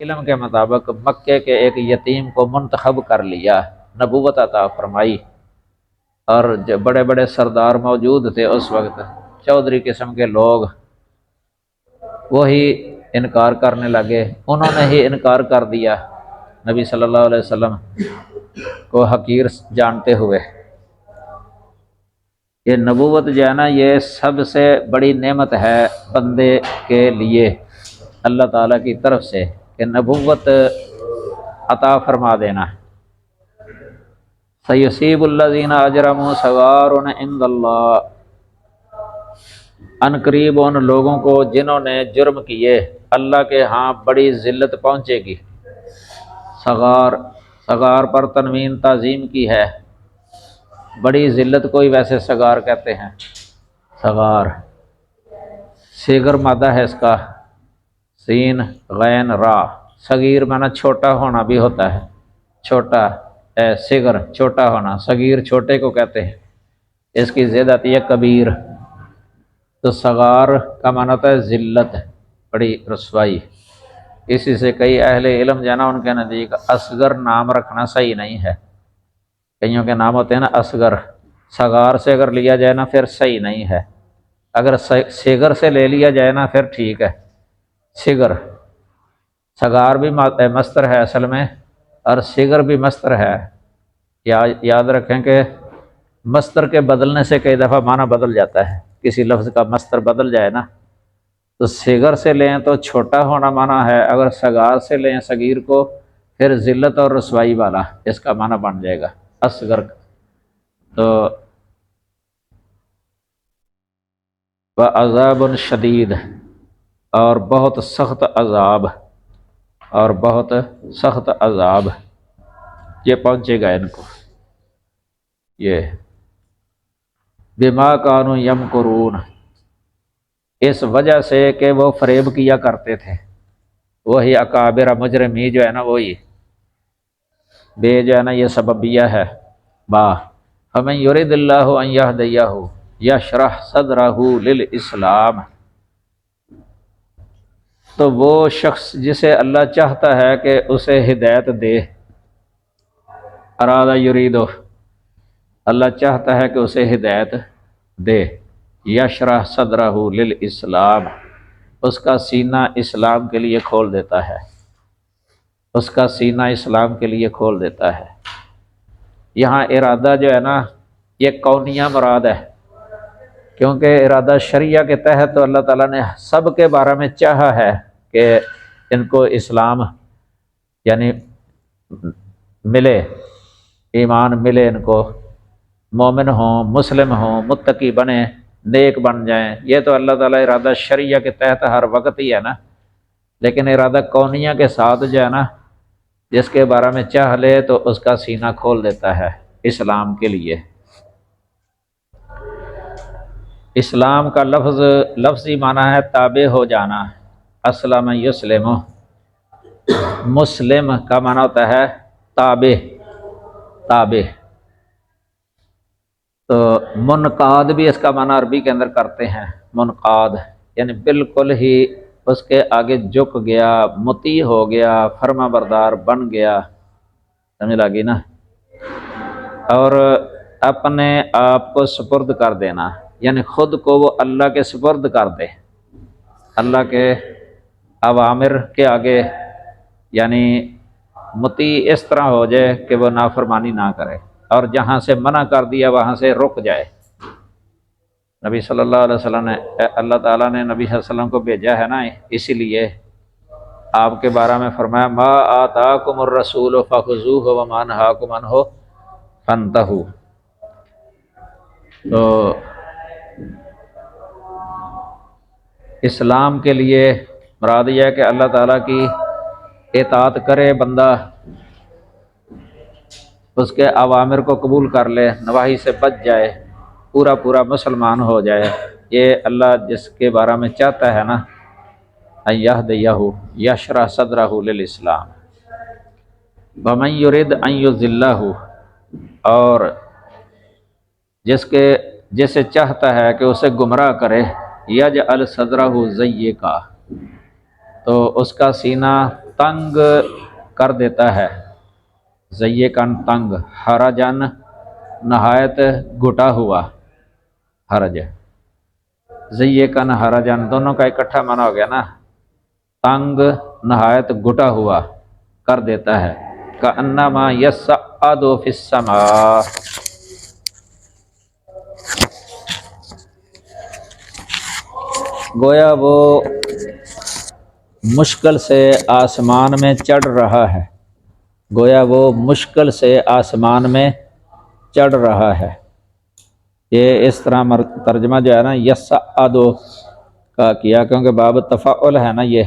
علم کے مطابق مکے کے ایک یتیم کو منتخب کر لیا، نبوت عطا فرمائی، اور بڑے بڑے سردار موجود تھے اس وقت، چودھری قسم کے لوگ، وہی انکار کرنے لگے، انہوں نے ہی انکار کر دیا نبی صلی اللہ علیہ وسلم کو حقیر جانتے ہوئے۔ یہ نبوت جو ہے نا، یہ سب سے بڑی نعمت ہے بندے کے لیے اللہ تعالیٰ کی طرف سے، کہ نبوت عطا فرما دینا۔ سیصیب الذین اجرموا صغار عند اللہ، ان قریب ان لوگوں کو جنہوں نے جرم کیے اللہ کے ہاں بڑی ذلت پہنچے گی۔ صغار، صغار پر تنوین تعظیم کی ہے، بڑی ذلت کوئی ویسے صغار کہتے ہیں، صغار صغر مادہ ہے اس کا، سین غین را، صغیر معنی چھوٹا ہونا بھی ہوتا ہے، چھوٹا، صغر چھوٹا ہونا، صغیر چھوٹے کو کہتے ہیں، اس کی ضد آتی ہے کبیر، تو صغار کا معنی ہوتا ہے ذلت، بڑی رسوائی۔ اسی سے کئی اہل علم جو ہے نا، ان کے نزدیک اصغر نام رکھنا صحیح نہیں ہے، کئیوں کے نام ہوتے ہیں نا اصغر، صغار سے اگر لیا جائے نا پھر صحیح نہیں ہے، اگر صغر سے لے لیا جائے نا پھر ٹھیک ہے۔ صغر، صغار بھی مصدر ہے اصل میں، اور صغر بھی مصدر ہے، یاد رکھیں کہ مصدر کے بدلنے سے کئی دفعہ معنی بدل جاتا ہے، کسی لفظ کا مصدر بدل جائے نا، تو صغر سے لیں تو چھوٹا ہونا معنی ہے، اگر صغار سے لیں صغیر کو پھر ذلت اور رسوائی والا اس کا معنی بن جائے گا اصغر۔ تو وعذاب شدید، اور بہت سخت عذاب، اور بہت سخت عذاب یہ پہنچے گا ان کو، یہ بما کانوا یمکرون، اس وجہ سے کہ وہ فریب کیا کرتے تھے، وہی اکابر مجرمی جو ہے نا، وہی بے جو ہے نا یہ سببیہ ہے، با فمن یرید اللہ ان یہدیہ یشرح صدرہ للاسلام، تو وہ شخص جسے اللہ چاہتا ہے کہ اسے ہدایت دے، ارادہ یریدو، اللہ چاہتا ہے کہ اسے ہدایت دے، یشرح صدرہ للاسلام، اس کا سینہ اسلام کے لیے کھول دیتا ہے، اس کا سینہ اسلام کے لیے کھول دیتا ہے۔ یہاں ارادہ جو ہے نا یہ کونیہ مراد ہے، کیونکہ ارادہ شریعہ کے تحت تو اللہ تعالیٰ نے سب کے بارے میں چاہا ہے کہ ان کو اسلام یعنی ملے، ایمان ملے، ان کو مومن ہوں، مسلم ہوں، متقی بنیں، نیک بن جائیں، یہ تو اللہ تعالیٰ ارادہ شریعہ کے تحت ہر وقت ہی ہے نا، لیکن ارادہ کونیہ کے ساتھ جو ہے نا، جس کے بارے میں چاہ لے تو اس کا سینہ کھول دیتا ہے اسلام کے لیے۔ اسلام کا لفظی معنی ہے تابع ہو جانا، اسلم یسلم، مسلم کا معنی ہوتا ہے تابع، تابع، تو منقاد بھی اس کا معنی عربی کے اندر کرتے ہیں، منقاد یعنی بالکل ہی اس کے آگے جھک گیا، مطیع ہو گیا، فرما بردار بن گیا، سمجھ لگی نا، اور اپنے آپ کو سپرد کر دینا، یعنی خود کو وہ اللہ کے سپرد کر دے، اللہ کے اوامر کے آگے، یعنی مطیع اس طرح ہو جائے کہ وہ نافرمانی نہ کرے، اور جہاں سے منع کر دیا وہاں سے رک جائے۔ نبی صلی اللہ علیہ وسلم نے، اللہ تعالیٰ نے نبی صلی اللہ علیہ وسلم کو بھیجا ہے نا، اسی لیے آپ کے بارے میں فرمایا ما آتاکم الرسول فخذوہ وما نہاکم عنہ فانتہوا، تو اسلام کے لیے مراد یہ ہے کہ اللہ تعالیٰ کی اطاعت کرے بندہ، اس کے اوامر کو قبول کر لے، نواہی سے بچ جائے، پورا پورا مسلمان ہو جائے، یہ اللہ جس کے بارے میں چاہتا ہے نا، ان یہدیہ یشرح صدرہ للاسلام، ومن یرد ان یضلہ، اور جسے چاہتا ہے کہ اسے گمراہ کرے، یجعل صدرہ ضیقا، تو اس کا سینہ تنگ کر دیتا ہے، ضیقن تنگ، حرجن نہایت گھٹا ہوا، حرج ضیقن حرجن دونوں کا اکٹھا معنی ہو گیا نا، تنگ نہایت گھٹا ہوا کر دیتا ہے، کأنما یصعد فی السماء، گویا وہ مشکل سے آسمان میں چڑھ رہا ہے، گویا وہ مشکل سے آسمان میں چڑھ رہا ہے۔ یہ اس طرح ترجمہ جو ہے نا یصعد کا کیا، کیونکہ باب تفاعل ہے نا یہ،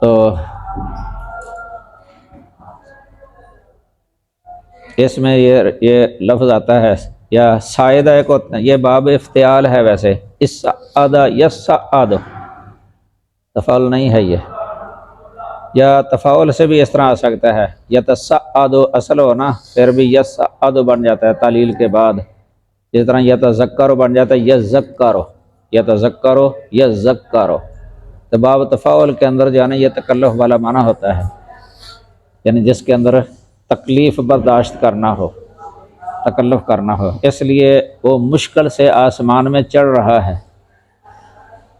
تو اس میں یہ لفظ آتا ہے، یا سائدہ ایک ہوتا ہے، یہ باب افتعال ہے ویسے، اسعد یصعد تفاعل نہیں ہے یہ، یا تفاعل سے بھی اس طرح آ سکتا ہے، یتصعد اصل ہو نا پھر بھی یصعد بن جاتا ہے تعلیل کے بعد، جس طرح یتذکر بن جاتا ہے یذکر، یتذکر یذکر، تو باب تفاعل کے اندر جو ہے نا یہ تکلف والا معنی ہوتا ہے، یعنی جس کے اندر تکلیف برداشت کرنا ہو، تکلف کرنا ہو، اس لیے وہ مشکل سے آسمان میں چڑھ رہا ہے۔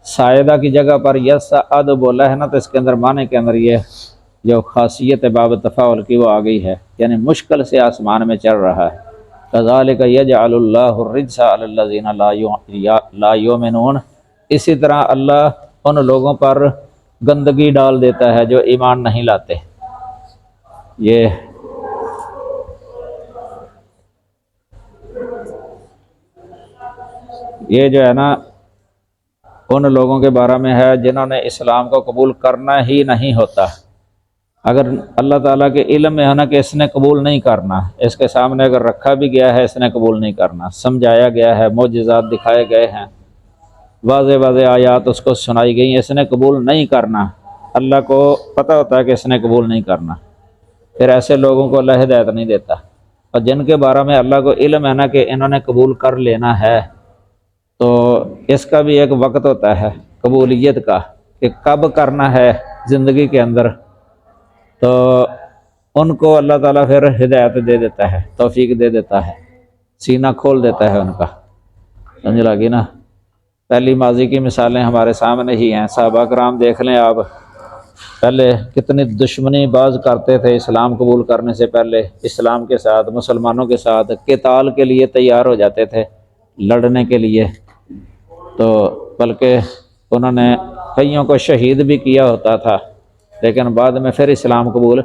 سائدہ کی جگہ پر یصعد بولا ہے نا، تو اس کے اندر معنی کے اندر یہ جو خاصیت باب تفاعل کی وہ آ گئی ہے، یعنی مشکل سے آسمان میں چڑھ رہا ہے۔ کذالک یجعل اللہ الرجس علی الذین لا یؤمنون، اسی طرح اللہ ان لوگوں پر گندگی ڈال دیتا ہے جو ایمان نہیں لاتے۔ یہ جو ہے نا ان لوگوں کے بارے میں ہے جنہوں نے اسلام کو قبول کرنا ہی نہیں ہوتا، اگر اللہ تعالیٰ کے علم میں ہے نا کہ اس نے قبول نہیں کرنا، اس کے سامنے اگر رکھا بھی گیا ہے اس نے قبول نہیں کرنا، سمجھایا گیا ہے، معجزات دکھائے گئے ہیں، واضح واضح آیات اس کو سنائی گئی، اس نے قبول نہیں کرنا، اللہ کو پتہ ہوتا ہے کہ اس نے قبول نہیں کرنا، پھر ایسے لوگوں کو اللہ ہدایت نہیں دیتا۔ اور جن کے بارے میں اللہ کو علم ہے نا کہ انہوں نے قبول کر لینا ہے، تو اس کا بھی ایک وقت ہوتا ہے قبولیت کا کہ کب کرنا ہے زندگی کے اندر، تو ان کو اللہ تعالیٰ پھر ہدایت دے دیتا ہے، توفیق دے دیتا ہے، سینہ کھول دیتا ہے ان کا، سمجھ لگی نا۔ پہلی ماضی کی مثالیں ہمارے سامنے ہی ہیں، صحابہ کرام دیکھ لیں آپ، پہلے کتنی دشمنی باز کرتے تھے اسلام قبول کرنے سے پہلے، اسلام کے ساتھ، مسلمانوں کے ساتھ قتال کے لیے تیار ہو جاتے تھے، لڑنے کے لیے، تو بلکہ انہوں نے کئیوں کو شہید بھی کیا ہوتا تھا، لیکن بعد میں پھر اسلام قبول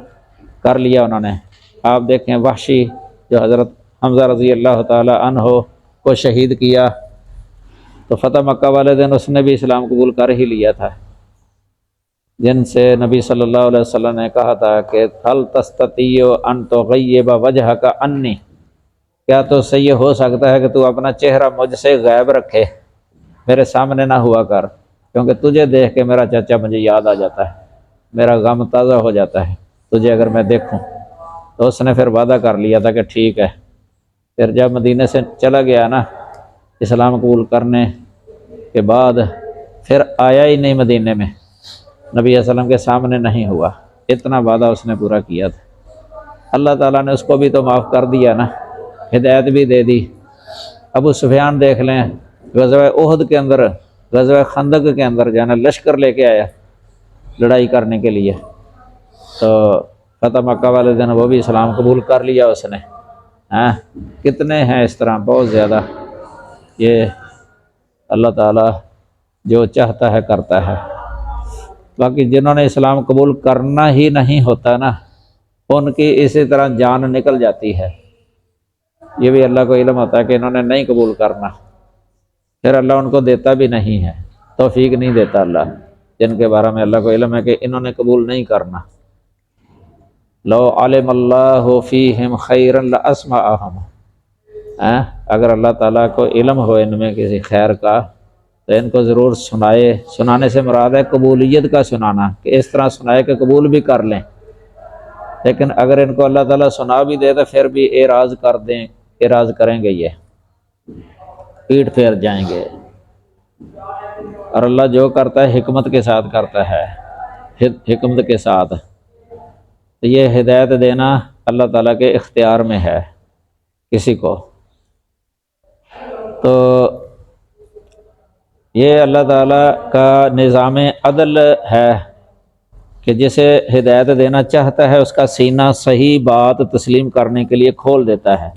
کر لیا انہوں نے۔ آپ دیکھیں وحشی جو حضرت حمزہ رضی اللہ تعالی عنہ کو شہید کیا، تو فتح مکہ والے دن اس نے بھی اسلام قبول کر ہی لیا تھا، جن سے نبی صلی اللہ علیہ وسلم نے کہا تھا کہ هل تستطيع ان تغيب وجهك عني، کیا تو سے یہ ہو سکتا ہے کہ تو اپنا چہرہ مجھ سے غائب رکھے، میرے سامنے نہ ہوا کر، کیونکہ تجھے دیکھ کے میرا چچا مجھے یاد آ جاتا ہے، میرا غم تازہ ہو جاتا ہے تجھے اگر میں دیکھوں۔ تو اس نے پھر وعدہ کر لیا تھا کہ ٹھیک ہے۔ پھر جب مدینے سے چلا گیا نا اسلام قبول کرنے کے بعد، پھر آیا ہی نہیں مدینے میں، نبی صلی اللہ علیہ وسلم کے سامنے نہیں ہوا، اتنا وعدہ اس نے پورا کیا تھا۔ اللہ تعالیٰ نے اس کو بھی تو معاف کر دیا نا، ہدایت بھی دے دی۔ ابو سفیان دیکھ لیں، غزوہ احد کے اندر، غزوہ خندق کے اندر جو ہے نا لشکر لے کے آیا لڑائی کرنے کے لیے، تو فتح مکہ والے دن وہ بھی اسلام قبول کر لیا اس نے۔ کتنے ہیں اس طرح، بہت زیادہ۔ یہ اللہ تعالیٰ جو چاہتا ہے کرتا ہے۔ باقی جنہوں نے اسلام قبول کرنا ہی نہیں ہوتا نا، ان کی اسی طرح جان نکل جاتی ہے، یہ بھی اللہ کو علم ہوتا ہے کہ انہوں نے نہیں قبول کرنا، پھر اللہ ان کو دیتا بھی نہیں ہے، توفیق نہیں دیتا اللہ، جن کے بارے میں اللہ کو علم ہے کہ انہوں نے قبول نہیں کرنا۔ لو علم اللہ فیہم خیرا لاسمعہم، اگر اللہ تعالیٰ کو علم ہو ان میں کسی خیر کا تو ان کو ضرور سنائے۔ سنانے سے مراد ہے قبولیت کا سنانا، کہ اس طرح سنائے کہ قبول بھی کر لیں، لیکن اگر ان کو اللہ تعالیٰ سنا بھی دے تو پھر بھی اعراض کر دیں، اعراض کریں گے، یہ پیٹ پھیر جائیں گے۔ اور اللہ جو کرتا ہے حکمت کے ساتھ کرتا ہے، حکمت کے ساتھ۔ تو یہ ہدایت دینا اللہ تعالیٰ کے اختیار میں ہے کسی کو۔ تو یہ اللہ تعالیٰ کا نظام عدل ہے کہ جسے ہدایت دینا چاہتا ہے اس کا سینہ صحیح بات تسلیم کرنے کے لیے کھول دیتا ہے،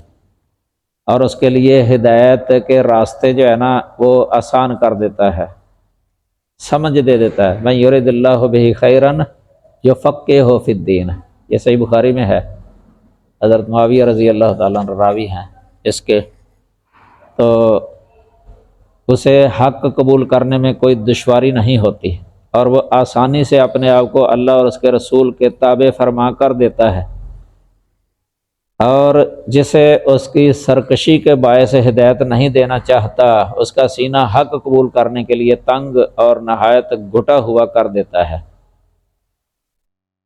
اور اس کے لیے ہدایت کے راستے جو ہے نا وہ آسان کر دیتا ہے، سمجھ دے دیتا ہے۔ من یرید اللہ بہ خیرا یفقہہ فی الدین، یہ صحیح بخاری میں ہے، حضرت معاویہ رضی اللہ تعالیٰ عنہ راوی ہیں اس کے۔ تو اسے حق قبول کرنے میں کوئی دشواری نہیں ہوتی، اور وہ آسانی سے اپنے آپ کو اللہ اور اس کے رسول کے تابع فرما کر دیتا ہے۔ اور جسے اس کی سرکشی کے باعث ہدایت نہیں دینا چاہتا اس کا سینہ حق قبول کرنے کے لیے تنگ اور نہایت گھٹا ہوا کر دیتا ہے،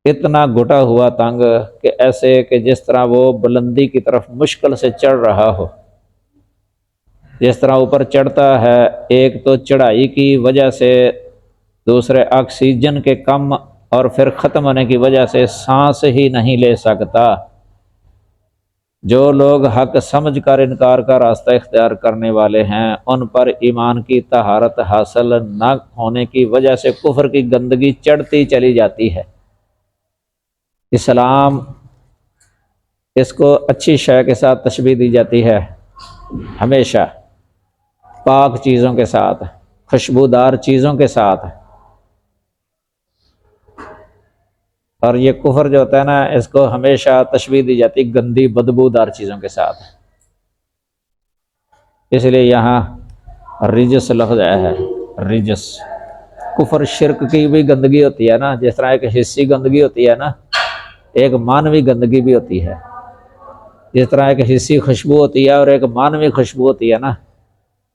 اتنا گھٹا ہوا تنگ کہ ایسے کہ جس طرح وہ بلندی کی طرف مشکل سے چڑھ رہا ہو۔ جس طرح اوپر چڑھتا ہے، ایک تو چڑھائی کی وجہ سے، دوسرے آکسیجن کے کم اور پھر ختم ہونے کی وجہ سے سانس ہی نہیں لے سکتا۔ جو لوگ حق سمجھ کر انکار کا راستہ اختیار کرنے والے ہیں ان پر ایمان کی طہارت حاصل نہ ہونے کی وجہ سے کفر کی گندگی چڑھتی چلی جاتی ہے۔ اسلام، اس کو اچھی شے کے ساتھ تشبیہ دی جاتی ہے، ہمیشہ پاک چیزوں کے ساتھ، خوشبودار چیزوں کے ساتھ۔ اور یہ کفر جو ہوتا ہے نا اس کو ہمیشہ تشبیہ دی جاتی ہے گندی بدبودار چیزوں کے ساتھ، اس لیے یہاں رجس لفظ آیا ہے، رجس۔ کفر شرک کی بھی گندگی ہوتی ہے نا، جس طرح ایک حصی گندگی ہوتی ہے نا، ایک معنوی گندگی بھی ہوتی ہے۔ جس طرح ایک حصی خوشبو ہوتی ہے اور ایک معنوی خوشبو ہوتی ہے نا،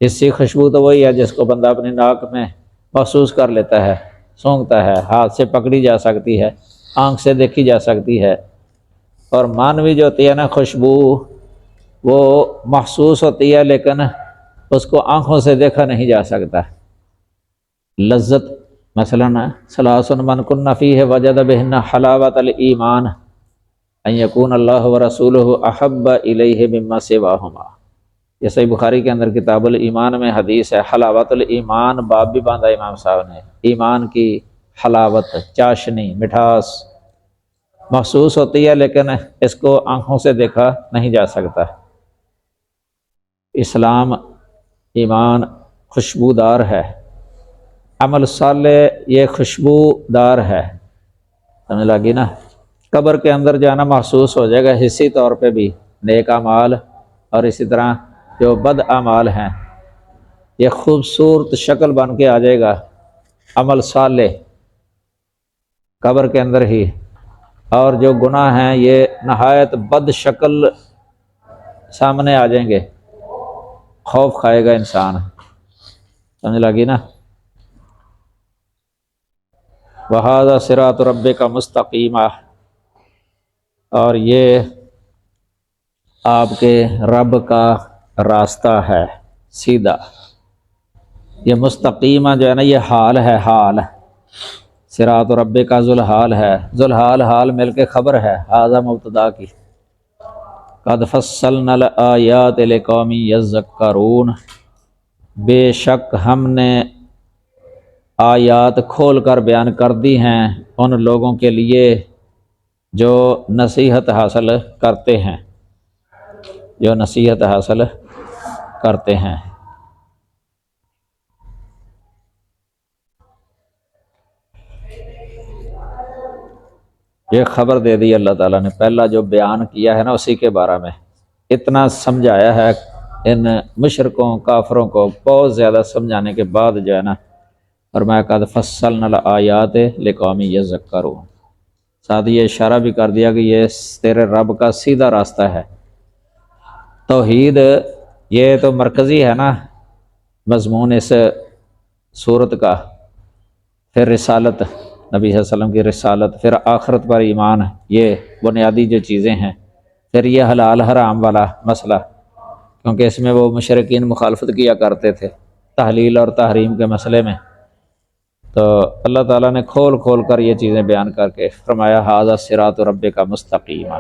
حصی خوشبو تو وہی ہے جس کو بندہ اپنی ناک میں محسوس کر لیتا ہے، سونگھتا ہے، ہاتھ سے پکڑی جا سکتی ہے، آنکھ سے دیکھی جا سکتی ہے۔ اور معنوی جو ہوتی ہے نا خوشبو، وہ محسوس ہوتی ہے لیکن اس کو آنکھوں سے دیکھا نہیں جا سکتا۔ لذت مثلاً ثلاث من کن فیہ وجد بہن حلاوۃ الایمان ان یکون اللہ ورسولہ احب الیہ مما سواہما، یہ صحیح بخاری کے اندر کتاب الایمان میں حدیث ہے۔ حلاوت الایمان باب بھی باندھا امام صاحب نے، ایمان کی حلاوت، چاشنی، مٹھاس محسوس ہوتی ہے لیکن اس کو آنکھوں سے دیکھا نہیں جا سکتا۔ اسلام، ایمان خوشبودار ہے، عمل صالح یہ خوشبودار ہے، سمجھ لگی نا۔ قبر کے اندر جانا محسوس ہو جائے گا حصی طور پہ بھی، نیک اعمال اور اسی طرح جو بد اعمال ہیں، یہ خوبصورت شکل بن کے آ جائے گا عمل صالح قبر کے اندر ہی، اور جو گناہ ہیں یہ نہایت بد شکل سامنے آ جائیں گے، خوف کھائے گا انسان، سمجھ لگی نا۔ وَهَذَا صِرَاطُ رَبِّكَ مُسْتَقِیمًا، اور یہ آپ کے رب کا راستہ ہے سیدھا۔ یہ مستقیمہ جو ہے نا یہ حال ہے، حال صراط ربک کا ذوالحال ہے، ذوالحال حال مل کے خبر ہے، ھذا مبتدا کی۔ قد فصلنا الآیات لقوم یذکرون، بے شک ہم نے آیات کھول کر بیان کر دی ہیں ان لوگوں کے لیے جو نصیحت حاصل کرتے ہیں، جو نصیحت حاصل کرتے ہیں۔ یہ خبر دے دی اللہ تعالیٰ نے، پہلا جو بیان کیا ہے نا اسی کے بارے میں اتنا سمجھایا ہے ان مشرکوں کافروں کو، بہت زیادہ سمجھانے کے بعد جو ہے نا فرمایا قد فصلنا الآیات لقوم یذکرون، ساتھ یہ اشارہ بھی کر دیا کہ یہ تیرے رب کا سیدھا راستہ ہے۔ توحید یہ تو مرکزی ہے نا مضمون اس صورت کا، پھر رسالت، نبی صلی اللہ علیہ وسلم کی رسالت، پھر آخرت پر ایمان، یہ بنیادی جو چیزیں ہیں، پھر یہ حلال حرام والا مسئلہ، کیونکہ اس میں وہ مشرکین مخالفت کیا کرتے تھے تحلیل اور تحریم کے مسئلے میں، تو اللہ تعالیٰ نے کھول کھول کر یہ چیزیں بیان کر کے فرمایا ھذا صراط ربک مستقیما۔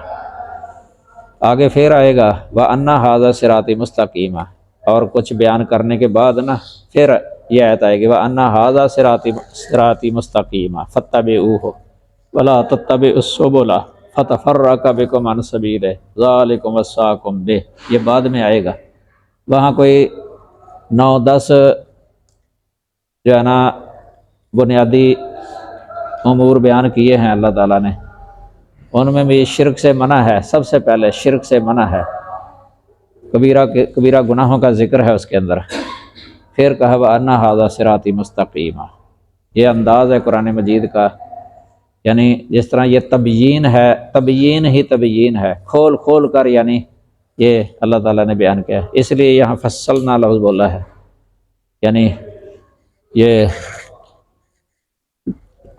آگے پھر آئے گا وَأَنَّ ھذا صراطی مستقیما، اور کچھ بیان کرنے کے بعد نا پھر یہ آیت آئے گی وَأَنَّ ھذا صراطی مستقیما فاتبعوہ ولا تتبعوا السبل فتفرق بکم عن سبیلہ ذالکم وصاکم بہ، یہ بعد میں آئے گا۔ وہاں کوئی 9-10 جو ہے نا بنیادی امور بیان کیے ہیں اللہ تعالیٰ نے، ان میں بھی شرک سے منع ہے، سب سے پہلے شرک سے منع ہے، کبیرہ گناہوں کا ذکر ہے اس کے اندر۔ پھر کہا وَأَنَّ ھذا صراطی مستقیما، یہ انداز ہے قرآن مجید کا، یعنی جس طرح یہ تبیین ہے، تبیین ہی تبیین ہے، کھول کھول کر یعنی یہ اللہ تعالیٰ نے بیان کیا، اس لیے یہاں فصلنا لفظ بولا ہے، یعنی یہ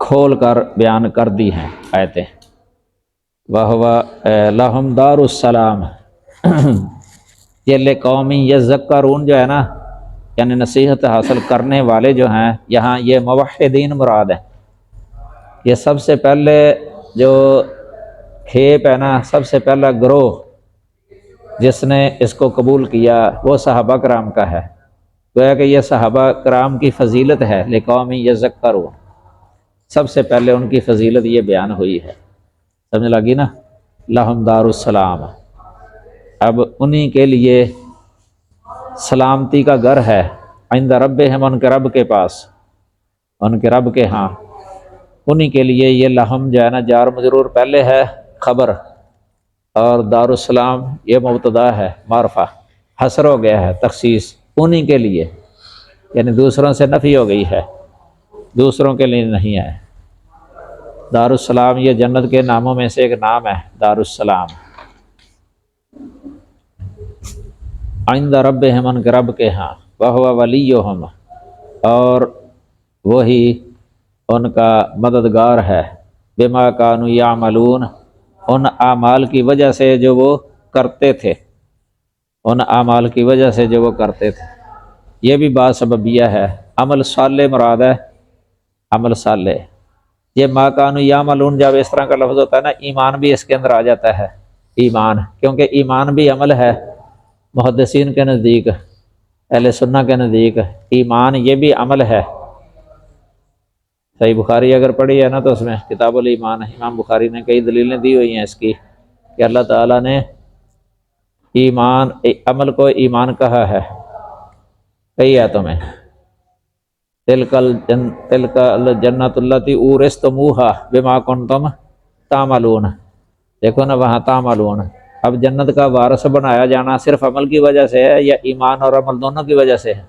کھول کر بیان کر دی ہیں آیتیں۔ وَهُوَ لَهُمْ دَارُ السَّلَامِ، یہ لِقَوْمٍ يَذَّكَّرُونَ جو ہے نا، یعنی نصیحت حاصل کرنے والے جو ہیں، یہاں یہ موحدین مراد ہے۔ یہ سب سے پہلے جو کھیپ ہے نا، سب سے پہلا گروہ جس نے اس کو قبول کیا وہ صحابہ کرام کا ہے، گویا کہ یہ صحابہ کرام کی فضیلت ہے، لِقَوْمٍ يَذَّكَّرُونَ، سب سے پہلے ان کی فضیلت یہ بیان ہوئی ہے، سمجھ لگی نا، لہم دار السلام، اب انہی کے لیے سلامتی کا گھر ہے، عند ربہم، ان کے رب کے پاس، ان کے رب کے ہاں، انہی کے لیے یہ لہم جو ہے نا جار مجرور پہلے ہے خبر، اور دار السلام یہ مبتدا ہے معرفہ، حصر ہو گیا ہے، تخصیص انہی کے لیے، یعنی دوسروں سے نفی ہو گئی ہے، دوسروں کے لیے نہیں ہے۔ دار السلام یہ جنت کے ناموں میں سے ایک نام ہے، دار السلام، عند ربہم، ان کے رب کے ہاں، وہو ولیہم، اور وہی ان کا مددگار ہے، بما کانوا یعملون، ان اعمال کی وجہ سے جو وہ کرتے تھے، ان اعمال کی وجہ سے جو وہ کرتے تھے، یہ بھی بات سببیہ ہے، عمل صالح مراد ہے، عمل صالح، یہ ما کانوا یعملون جب اس طرح کا لفظ ہوتا ہے نا، ایمان بھی اس کے اندر آ جاتا ہے، ایمان، کیونکہ ایمان بھی عمل ہے، محدثین کے نزدیک، اہل سنہ کے نزدیک ایمان یہ بھی عمل ہے۔ صحیح بخاری اگر پڑھی ہے نا تو اس میں کتاب الایمان ہے، امام بخاری نے کئی دلیلیں دی ہوئی ہیں اس کی کہ اللہ تعالیٰ نے ایمان عمل کو ایمان کہا ہے کئی آیتوں میں، تلک الجنۃ التی اورثتموہا بما کنتم تعملون، دیکھو نا وہاں تعملون، اب جنت کا وارث بنایا جانا صرف عمل کی وجہ سے ہے یا ایمان اور عمل دونوں کی وجہ سے ہے؟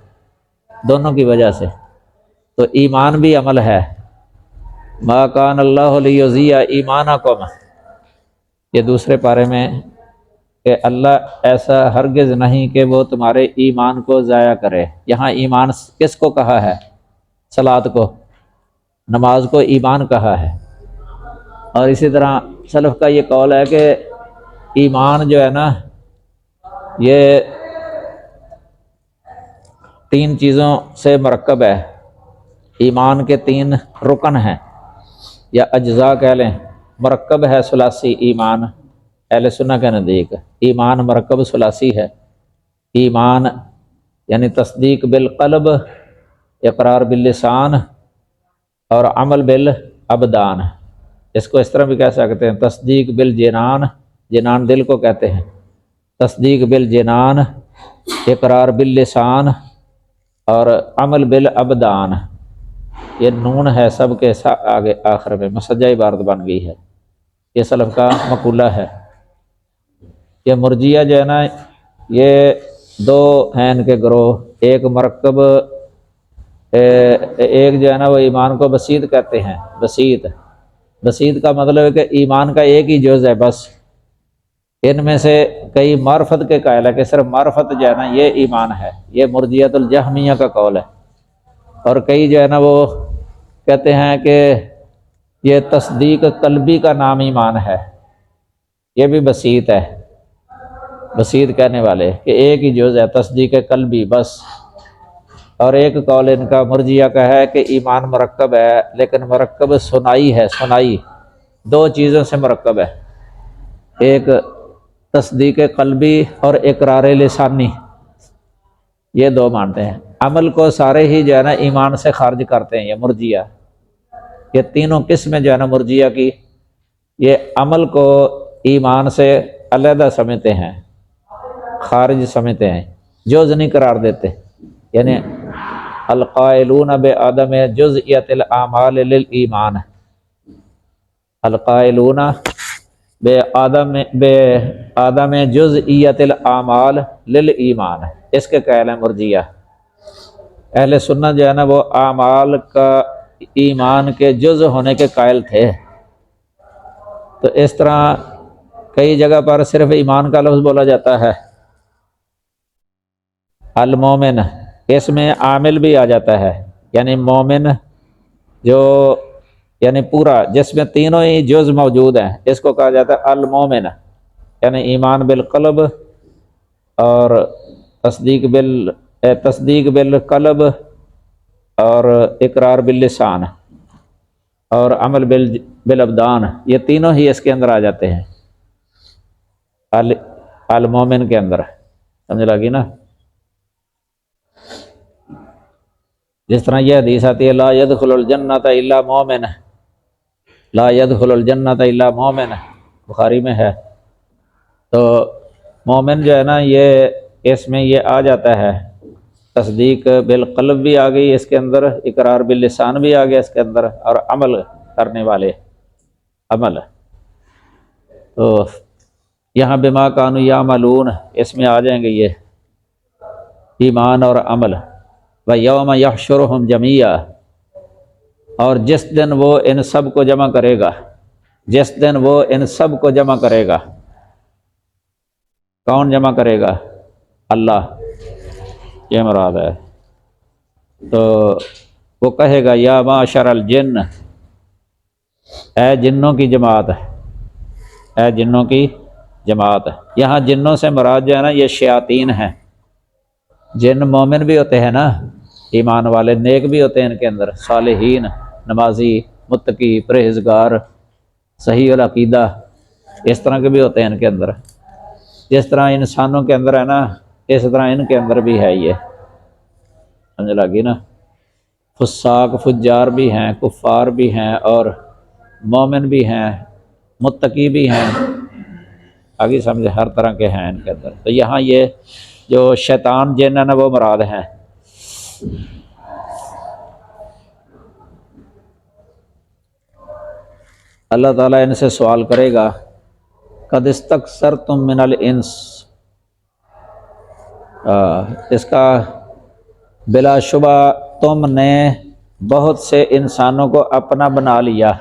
دونوں کی وجہ سے، تو ایمان بھی عمل ہے، ما کان اللہ لیضیع ایمانکم، یہ دوسرے پارے میں کہ اللہ ایسا ہرگز نہیں کہ وہ تمہارے ایمان کو ضائع کرے، یہاں ایمان کس کو کہا ہے؟ صلاۃ کو، نماز کو ایمان کہا ہے۔ اور اسی طرح سلف کا یہ قول ہے کہ ایمان جو ہے نا یہ 3 چیزوں سے مرکب ہے، ایمان کے 3 رکن ہیں یا اجزاء کہہ لیں، مرکب ہے ثلاثی ایمان، اہل سنہ کے نزدیک ایمان مرکب ثلاثی ہے، ایمان یعنی تصدیق بالقلب، اقرار باللسان، اور عمل بالابدان، اس کو اس طرح بھی کہہ سکتے ہیں تصدیق بالجنان، جنان دل کو کہتے ہیں، تصدیق بالجنان، اقرار باللسان، اور عمل بالابدان، یہ نون ہے سب کے آگے آخر میں مسجع عبارت بن گئی ہے، یہ سلف کا مقولہ ہے۔ یہ مرجیہ جو ہے نا یہ 2 ہیں ان کے گروہ، ایک مرکب، ایک جو ہے نا وہ ایمان کو بسیط کہتے ہیں، بسیط کا مطلب ہے کہ ایمان کا ایک ہی جز ہے بس، ان میں سے کئی معرفت کے قائل ہے کہ صرف معرفت جو ہے نا یہ ایمان ہے، یہ مرجیۃ الجہمیہ کا قول ہے، اور کئی جو ہے نا وہ کہتے ہیں کہ یہ تصدیق قلبی کا نام ایمان ہے، یہ بھی بسیط ہے، بسیط کہنے والے کہ ایک ہی جز ہے تصدیق قلبی بس، اور ایک قول ان کا مرجیہ کا ہے کہ ایمان مرکب ہے، لیکن مرکب سنائی ہے، سنائی دو چیزوں سے مرکب ہے، ایک تصدیق قلبی اور اقرار لسانی، یہ دو مانتے ہیں۔ عمل کو سارے ہی جو ہے نا ایمان سے خارج کرتے ہیں یہ مرجیہ، یہ تینوں قسمیں جو ہے نا مرجیہ کی، یہ عمل کو ایمان سے علیحدہ سمجھتے ہیں، خارج سمجھتے ہیں، جز نہیں قرار دیتے، یعنی القائلون بعدم جزئیت الاعمال للایمان، القائلون بعدم جزئیت الاعمال للایمان، اس کے قائل ہیں مرجیہ۔ اہل سنت جو ہے نا وہ اعمال کا ایمان کے جز ہونے کے قائل تھے، تو اس طرح کئی جگہ پر صرف ایمان کا لفظ بولا جاتا ہے، المومن، اس میں عامل بھی آ جاتا ہے، یعنی مومن جو یعنی پورا جس میں تینوں ہی جز موجود ہیں، اس کو کہا جاتا ہے المومن، یعنی ایمان بالقلب اور تصدیق بالقلب اور اقرار باللسان اور عمل بالابدان، یہ تینوں ہی اس کے اندر آ جاتے ہیں المومن کے اندر، سمجھ لگی نا؟ جس طرح یہ حدیث آتی ہے لا يدخل الجنۃ الا مومن، لا يدخل الجنۃ الا مومن، بخاری میں ہے۔ تو مومن جو ہے نا یہ اس میں یہ آ جاتا ہے، تصدیق بالقلب بھی آ گئی اس کے اندر، اقرار باللسان بھی آ گیا اس کے اندر، اور عمل کرنے والے عمل۔ تو یہاں بما کانوا یعملون اس میں آ جائیں گے یہ ایمان اور عمل۔ وَيَوْمَ يَحْشُرُهُمْ جَمِيعًا، اور جس دن وہ ان سب کو جمع کرے گا، جس دن وہ ان سب کو جمع کرے گا، کون جمع کرے گا؟ اللہ، یہ مراد ہے۔ تو وہ کہے گا یا معشر الجن، اے جنوں کی جماعت، اے جنوں کی جماعت۔ یہاں جنوں سے مراد جو ہے نا یہ شیاطین ہیں، جن مومن بھی ہوتے ہیں نا، ایمان والے نیک بھی ہوتے ہیں ان کے اندر، صالحین، نمازی، متقی، پرہیزگار، صحیح العقیدہ، اس طرح کے بھی ہوتے ہیں ان کے اندر، جس طرح انسانوں کے اندر ہے نا اس طرح ان کے اندر بھی ہے، یہ سمجھ لگی نا؟ فساق فجار بھی ہیں، کفار بھی ہیں، اور مومن بھی ہیں، متقی بھی ہیں، آگے سمجھے ہر طرح کے ہیں ان کے اندر۔ تو یہاں یہ جو شیطان جن ہے نا وہ مراد ہیں۔ اللہ تعالیٰ ان سے سوال کرے گا قد استکثرتم من الانس، اس کا بلا شبہ تم نے بہت سے انسانوں کو اپنا بنا لیا،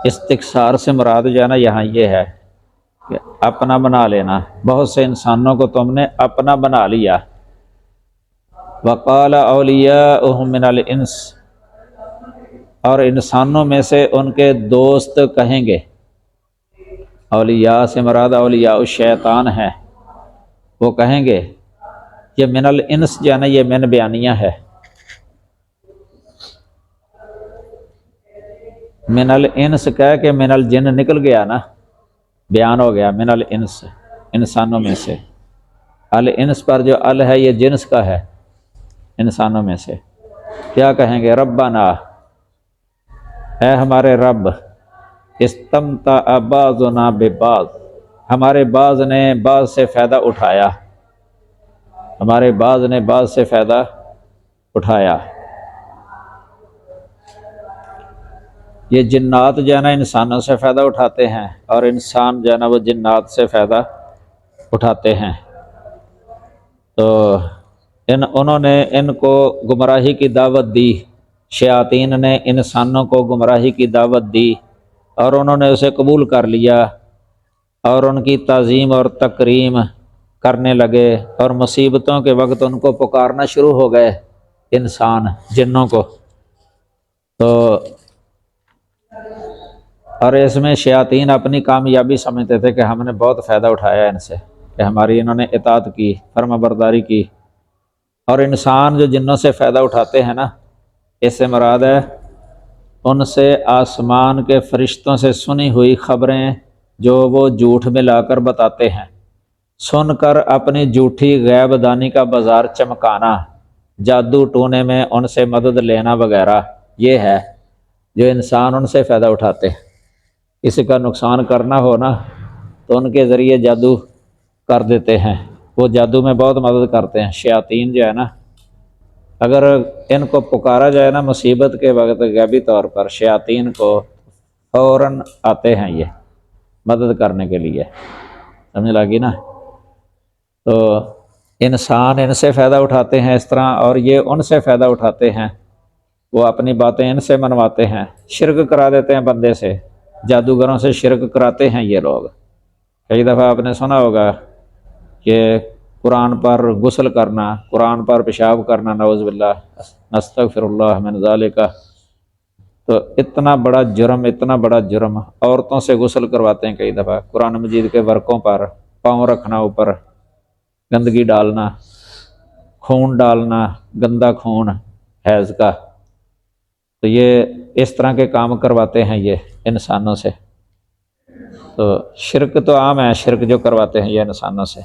استکثار سے مراد جو ہے نا یہاں یہ ہے کہ اپنا بنا لینا، بہت سے انسانوں کو تم نے اپنا بنا لیا۔ وقال اولیاؤہم من الانس، اور انسانوں میں سے ان کے دوست کہیں گے، اولیاء سے مراد اولیاء الشیطان ہے، وہ کہیں گے، یہ من الانس جو ہے نا یہ من بیانیہ ہے، من الانس کہہ کے من الجن نکل گیا نا، بیان ہو گیا من الانس، انسانوں میں سے، الانس پر جو ال ہے یہ جنس کا ہے، انسانوں میں سے کیا کہیں گے؟ ربنا، اے ہمارے رب، استمتع بعضنا ببعض، ہمارے بعض نے بعض سے فائدہ اٹھایا، ہمارے بعض نے بعض سے فائدہ اٹھایا۔ یہ جنات جو ہے نا انسانوں سے فائدہ اٹھاتے ہیں، اور انسان جو ہے نا وہ جنات سے فائدہ اٹھاتے ہیں۔ تو انہوں نے ان کو گمراہی کی دعوت دی، شیاطین نے انسانوں کو گمراہی کی دعوت دی، اور انہوں نے اسے قبول کر لیا، اور ان کی تعظیم اور تکریم کرنے لگے، اور مصیبتوں کے وقت ان کو پکارنا شروع ہو گئے انسان جنوں کو۔ تو اور اس میں شیاطین اپنی کامیابی سمجھتے تھے کہ ہم نے بہت فائدہ اٹھایا ان سے، کہ ہماری انہوں نے اطاعت کی، فرما برداری کی، اور انسان جو جنوں سے فائدہ اٹھاتے ہیں نا، اس سے مراد ہے ان سے آسمان کے فرشتوں سے سنی ہوئی خبریں جو وہ جھوٹ میں لا کر بتاتے ہیں، سن کر اپنی جھوٹی غیب دانی کا بازار چمکانا، جادو ٹونے میں ان سے مدد لینا وغیرہ، یہ ہے جو انسان ان سے فائدہ اٹھاتے ہیں۔ کسی کا نقصان کرنا ہو نا تو ان کے ذریعے جادو کر دیتے ہیں، وہ جادو میں بہت مدد کرتے ہیں۔ شیاطین جو ہے نا، اگر ان کو پکارا جائے نا مصیبت کے وقت غیبی طور پر، شیاطین کو فوراً آتے ہیں یہ مدد کرنے کے لیے، سمجھ لگی نا۔ تو انسان ان سے فائدہ اٹھاتے ہیں اس طرح، اور یہ ان سے فائدہ اٹھاتے ہیں، وہ اپنی باتیں ان سے منواتے ہیں، شرک کرا دیتے ہیں بندے سے، جادوگروں سے شرک کراتے ہیں یہ لوگ۔ کئی دفعہ آپ نے سنا ہوگا کہ قرآن پر غسل کرنا، قرآن پر پیشاب کرنا، نعوذ باللہ نستغفر اللہ من ذالک، تو اتنا بڑا جرم، اتنا بڑا جرم۔ عورتوں سے غسل کرواتے ہیں کئی دفعہ، قرآن مجید کے ورقوں پر پاؤں رکھنا، اوپر گندگی ڈالنا، خون ڈالنا، گندا خون حیض کا، تو یہ اس طرح کے کام کرواتے ہیں یہ انسانوں سے۔ تو شرک تو عام ہے، شرک جو کرواتے ہیں یہ انسانوں سے۔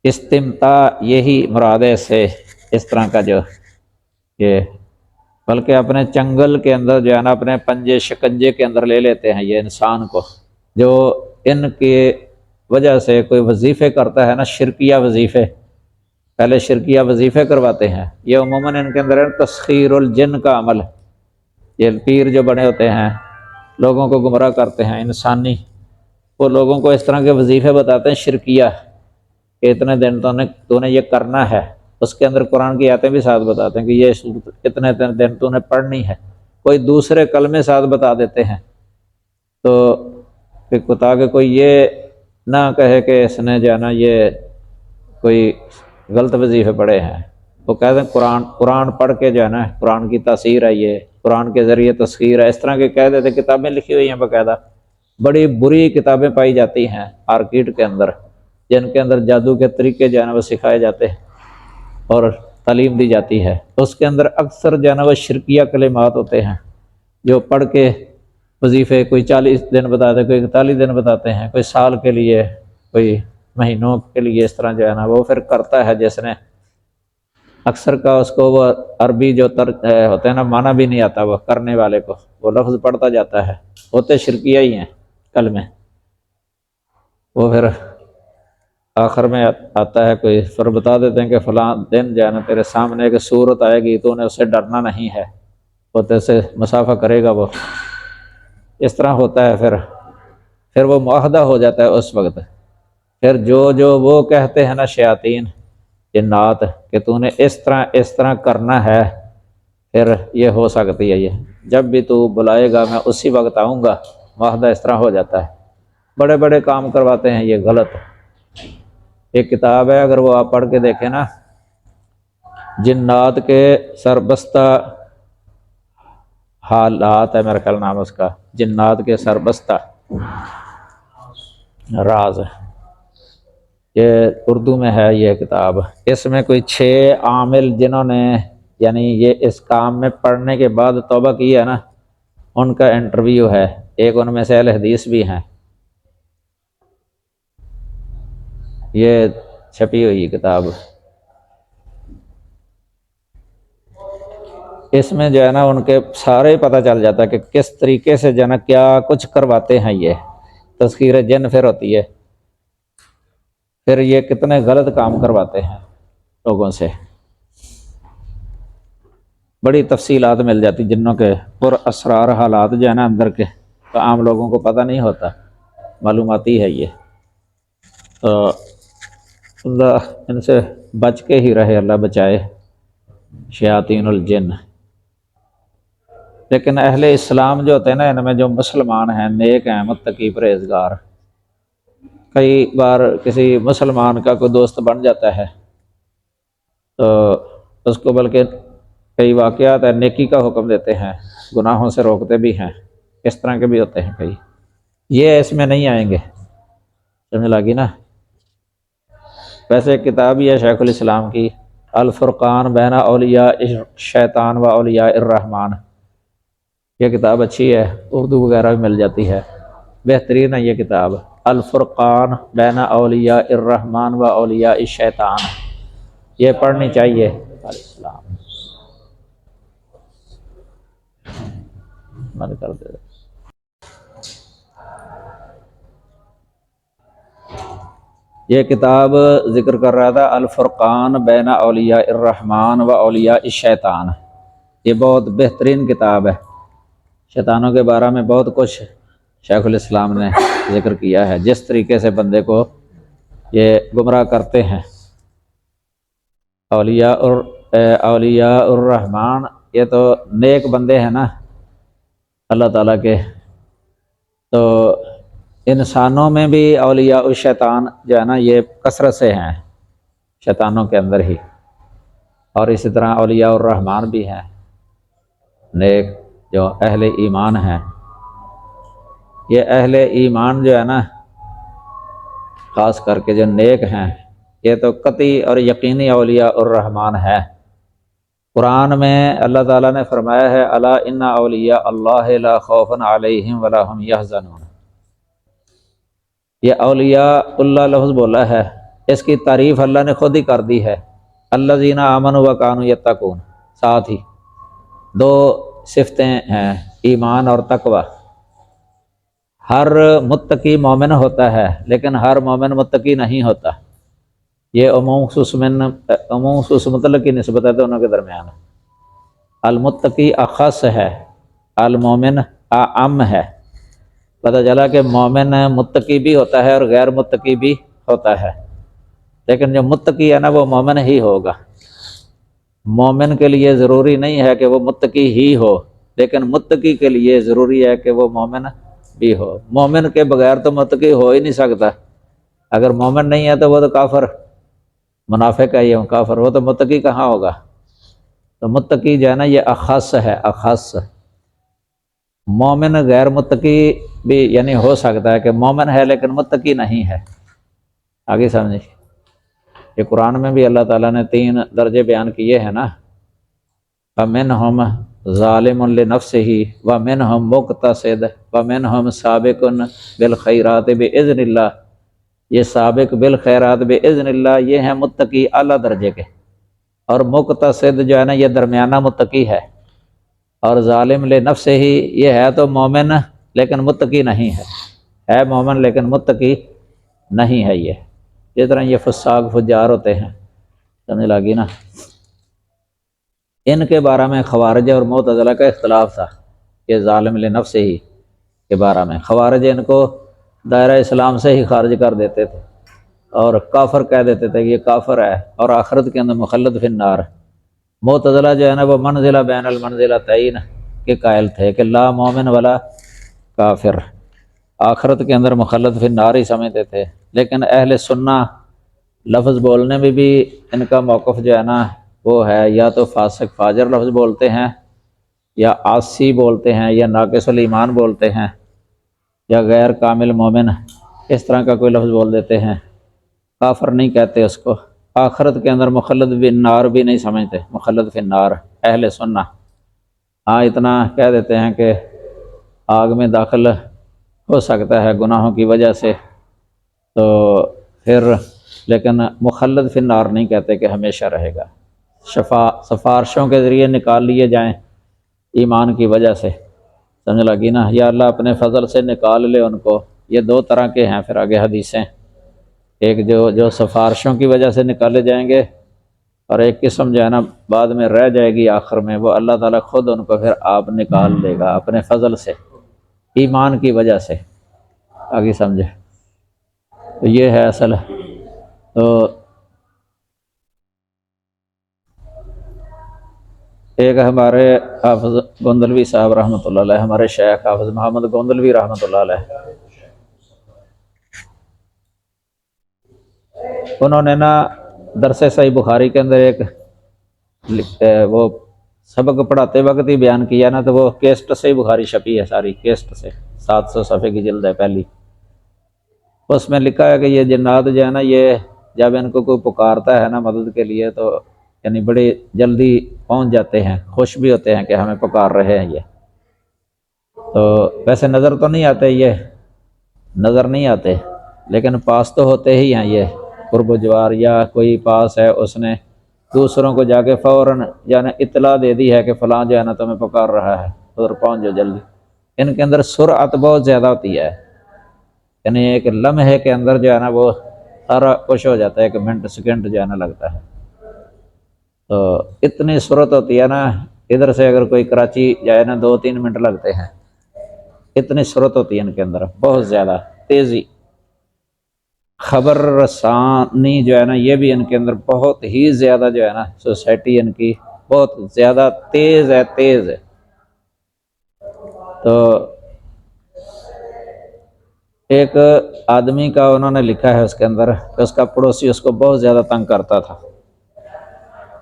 استمتاع یہی مراد ہے سے اس طرح کا جو یہ، بلکہ اپنے چنگل کے اندر جو ہے نا، اپنے پنجے شکنجے کے اندر لے لیتے ہیں یہ انسان کو، جو ان کے وجہ سے کوئی وظیفے کرتا ہے نا، شرکیہ وظیفے، پہلے شرکیہ وظیفے کرواتے ہیں یہ، عموماً ان کے اندر ہے تسخیر الجن کا عمل۔ یہ پیر جو بنے ہوتے ہیں لوگوں کو گمراہ کرتے ہیں انسانی، وہ لوگوں کو اس طرح کے وظیفے بتاتے ہیں شرکیہ، کہ اتنے دن تو نے یہ کرنا ہے، اس کے اندر قرآن کی آیتیں بھی ساتھ بتاتے ہیں کہ یہ اتنے دن تو نے پڑھنی ہے، کوئی دوسرے کلمے ساتھ بتا دیتے ہیں، تو تاکہ کوئی یہ نہ کہے کہ اس نے جو ہے نا یہ کوئی غلط وظیفے پڑھے ہیں، وہ کہتے ہیں قرآن پڑھ کے جو ہے نا، قرآن کی تاثیر ہے، یہ قرآن کے ذریعے تسخیر ہے، اس طرح کے کہہ دیتے۔ کتابیں لکھی ہوئی ہیں باقاعدہ، بڑی بری کتابیں پائی جاتی ہیں آرکیڈ کے اندر، جن کے اندر جادو کے طریقے جو ہے نا وہ سکھائے جاتے ہیں اور تعلیم دی جاتی ہے، اس کے اندر اکثر جو ہے نا وہ شرکیہ کلمات ہوتے ہیں جو پڑھ کے وظیفے، کوئی 40 دن بتاتے، کوئی 41 دن بتاتے ہیں، کوئی سال کے لیے، کوئی مہینوں کے لیے، اس طرح جو ہے نا وہ پھر کرتا ہے جس نے اکثر کا، اس کو وہ عربی جو ہوتے ہیں نا معنی بھی نہیں آتا، وہ کرنے والے کو وہ لفظ پڑھتا جاتا ہے، ہوتے شرکیہ ہی ہیں کلمے، وہ پھر آخر میں آتا ہے کوئی، پھر بتا دیتے ہیں کہ فلاں دن جو ہے نا تیرے سامنے ایک صورت آئے گی، تو انہیں اس سے ڈرنا نہیں ہے، وہ تیرے سے مسافہ کرے گا، وہ اس طرح ہوتا ہے۔ پھر وہ معاہدہ ہو جاتا ہے اس وقت، پھر جو وہ کہتے ہیں نا شیاطین جنات کہ تو نے اس طرح کرنا ہے، پھر یہ ہو سکتی ہے، یہ جب بھی تو بلائے گا میں اسی وقت آؤں گا، معاہدہ اس طرح ہو جاتا ہے۔ بڑے بڑے کام کرواتے ہیں یہ غلط۔ ایک کتاب ہے، اگر وہ آپ پڑھ کے دیکھیں نا، جنات کے سربستہ حالات ہے میرا خیال نام اس کا، جنات کے سربستہ راز، یہ اردو میں ہے یہ کتاب۔ اس میں کوئی 6 عامل جنہوں نے یعنی یہ اس کام میں پڑھنے کے بعد توبہ کی ہے نا، ان کا انٹرویو ہے، ایک ان میں سے اہل حدیث بھی ہیں، یہ چھپی ہوئی کتاب۔ اس میں جو ہے نا ان کے سارے پتہ چل جاتا ہے کہ کس طریقے سے جو ہے نا کیا کچھ کرواتے ہیں یہ، تذکیر جن پھر ہوتی ہے، پھر یہ کتنے غلط کام کرواتے ہیں لوگوں سے، بڑی تفصیلات مل جاتی جنوں کے پر اسرار حالات جو ہے نا اندر کے، تو عام لوگوں کو پتہ نہیں ہوتا، معلوماتی ہے یہ، تو اللہ ان سے بچ کے ہی رہے، اللہ بچائے شیاطین الجن۔ لیکن اہل اسلام جو ہوتے ہیں نا، ان میں جو مسلمان ہیں، نیک ہیں، متقی پرہیزگار، کئی بار کسی مسلمان کا کوئی دوست بن جاتا ہے تو اس کو بلکہ کئی واقعات ہیں نیکی کا حکم دیتے ہیں، گناہوں سے روکتے بھی ہیں، اس طرح کے بھی ہوتے ہیں کئی، یہ اس میں نہیں آئیں گے، سمجھ لگی نا۔ ویسے ایک کتاب ہی ہے شیخ الاسلام کی الفرقان بین اولیاء شیطان و اولیاء الرحمن، یہ کتاب اچھی ہے، اردو وغیرہ بھی مل جاتی ہے، بہترین ہے یہ کتاب، الفرقان بین اولیاء الرحمن و اولیاء الشیطان، یہ پڑھنی چاہیے۔ السلام بند کر دے۔ یہ کتاب ذکر کر رہا تھا الفرقان بین اولیاء الرحمن و اولیاء الشیطان، یہ بہت بہترین کتاب ہے، شیطانوں کے بارے میں بہت کچھ شیخ الاسلام نے ذکر کیا ہے، جس طریقے سے بندے کو یہ گمراہ کرتے ہیں۔ اولیاء الرحمن یہ تو نیک بندے ہیں نا اللہ تعالیٰ کے، تو انسانوں میں بھی اولیاء الشیطان جو ہے نا یہ کثرت سے ہیں شیطانوں کے اندر ہی، اور اسی طرح اولیاء الرحمن بھی ہیں نیک جو اہل ایمان ہیں۔ یہ اہل ایمان جو ہے نا خاص کر کے جو نیک ہیں یہ تو قطعی اور یقینی اولیاء الرحمن ہے۔ قرآن میں اللہ تعالیٰ نے فرمایا ہے الا ان اولیاء اللہ لا خوف علیہم ولا هم یحزنون، یہ اولیاء اللہ لفظ بولا ہے، اس کی تعریف اللہ نے خود ہی کر دی ہے، الذین آمنوا وکانوا یتقون، ساتھ ہی دو صفتیں ہیں ایمان اور تقوی۔ ہر متقی مومن ہوتا ہے لیکن ہر مومن متقی نہیں ہوتا، یہ عموم خصوص مطلق کی نسبت ہے دونوں کے درمیان، المتقی اخص ہے، المومن اعم ہے۔ پتہ چلا کہ مومن متقی بھی ہوتا ہے اور غیر متقی بھی ہوتا ہے، لیکن جو متقی ہے نا وہ مومن ہی ہوگا۔ مومن کے لیے ضروری نہیں ہے کہ وہ متقی ہی ہو، لیکن متقی کے لیے ضروری ہے کہ وہ مومن بھی ہو۔ مومن کے بغیر تو متقی ہو ہی نہیں سکتا، اگر مومن نہیں ہے تو وہ تو کافر منافق ہے، یہ کافر، وہ تو متقی کہاں ہوگا؟ تو متقی جو ہے نا یہ اخص ہے، اخص۔ مومن غیر متقی بھی یعنی ہو سکتا ہے کہ مومن ہے لیکن متقی نہیں ہے، آگے سمجھیں۔ یہ قرآن میں بھی اللہ تعالیٰ نے 3 درجے بیان کیے ہیں نا، فَمِنْهُمْ ظَالِمٌ لِنَفْسِهِ وَمِنْهُمْ مُقْتَصِدٌ وَمِنْهُمْ سَابِقٌ بِالْخَيْرَاتِ بِإِذْنِ اللَّهِ، یہ سابق بالخیرات بِإِذْنِ اللَّهِ یہ ہیں متقی اعلیٰ درجے کے، اور مقتصد جو ہے نا یہ درمیانہ متقی ہے، اور ظالم لنفسہ یہ ہے تو مومن لیکن متقی نہیں ہے مومن لیکن متقی نہیں ہے۔ یہ جس طرح یہ فساق فجار ہوتے ہیں، سمجھ لگی نا۔ ان کے بارے میں خوارج اور معتزلہ کا اختلاف تھا، یہ ظالم لنفسہ کے بارے میں خوارج ان کو دائرہ اسلام سے ہی خارج کر دیتے تھے اور کافر کہہ دیتے تھے کہ یہ کافر ہے اور آخرت کے اندر مخلد فی النار۔ معتزلہ جو ہے نا وہ منزلہ بین المنزلتین کے قائل تھے کہ لا مومن ولا کافر، آخرت کے اندر مخلد فی النار ہی سمجھتے تھے، لیکن اہل سنہ لفظ بولنے میں بھی ان کا موقف جو ہے نا وہ ہے یا تو فاسق فاجر لفظ بولتے ہیں، یا عاصی بولتے ہیں، یا ناقص الایمان بولتے ہیں، یا غیر کامل مومن، اس طرح کا کوئی لفظ بول دیتے ہیں، کافر نہیں کہتے اس کو۔ آخرت کے اندر مخلد فی النار بھی نہیں سمجھتے، مخلد فی النار اہل سنہ، ہاں اتنا کہہ دیتے ہیں کہ آگ میں داخل ہو سکتا ہے گناہوں کی وجہ سے، تو پھر لیکن مخلد فی النار نہیں کہتے کہ ہمیشہ رہے گا، سفارشوں کے ذریعے نکال لیے جائیں ایمان کی وجہ سے، سمجھ لگی نا، یا اللہ اپنے فضل سے نکال لے ان کو۔ یہ 2 طرح کے ہیں پھر آگے حدیثیں، ایک جو سفارشوں کی وجہ سے نکالے جائیں گے، اور ایک قسم جو ہے نا بعد میں رہ جائے گی آخر میں، وہ اللہ تعالیٰ خود ان کو پھر آپ نکال لے گا اپنے فضل سے، ایمان کی وجہ سے، آگے سمجھے۔ تو یہ ہے اصل۔ تو ایک ہمارے حافظ گوندلوی صاحب رحمۃ اللہ علیہ، ہمارے شیخ حافظ محمد گوندلوی رحمۃ اللہ علیہ، انہوں نے نا درس صحیح بخاری کے اندر ایک وہ سبق پڑھاتے وقت ہی بیان کیا نا، تو وہ کیسٹ صحیح بخاری چھپی ہے ساری، کیسٹ سے 700 صفحے کی جلد ہے پہلی، اس میں لکھا ہے کہ یہ جنات جو ہے نا یہ جب ان کو کوئی پکارتا ہے نا مدد کے لیے تو یعنی بڑے جلدی پہنچ جاتے ہیں، خوش بھی ہوتے ہیں کہ ہمیں پکار رہے ہیں یہ۔ تو ویسے نظر تو نہیں آتے، یہ نظر نہیں آتے، لیکن پاس تو ہوتے ہی ہیں یہ قرب و جوار، یا کوئی پاس ہے اس نے دوسروں کو جا کے فوراً یعنی اطلاع دے دی ہے کہ فلاں جو ہے نا تمہیں پکار رہا ہے، ادھر پہنچ جاؤ جلدی۔ ان کے اندر سرعت بہت زیادہ ہوتی ہے، یعنی ایک لمحے کے اندر جو ہے نا وہ سارا کچھ ہو جاتا ہے، ایک منٹ سیکنڈ جو ہے نا لگتا ہے۔ تو اتنی سرعت ہوتی ہے نا، ادھر سے اگر کوئی کراچی جائے نا 2-3 منٹ لگتے ہیں، اتنی سرعت ہوتی ہے ان کے اندر، بہت زیادہ تیزی۔ خبر رسانی جو ہے نا یہ بھی ان کے اندر بہت ہی زیادہ جو ہے نا سوسائٹی ان کی بہت زیادہ تیز ہے، تیز ہے۔ تو ایک آدمی کا انہوں نے لکھا ہے اس کے اندر کہ اس کا پڑوسی اس کو بہت زیادہ تنگ کرتا تھا،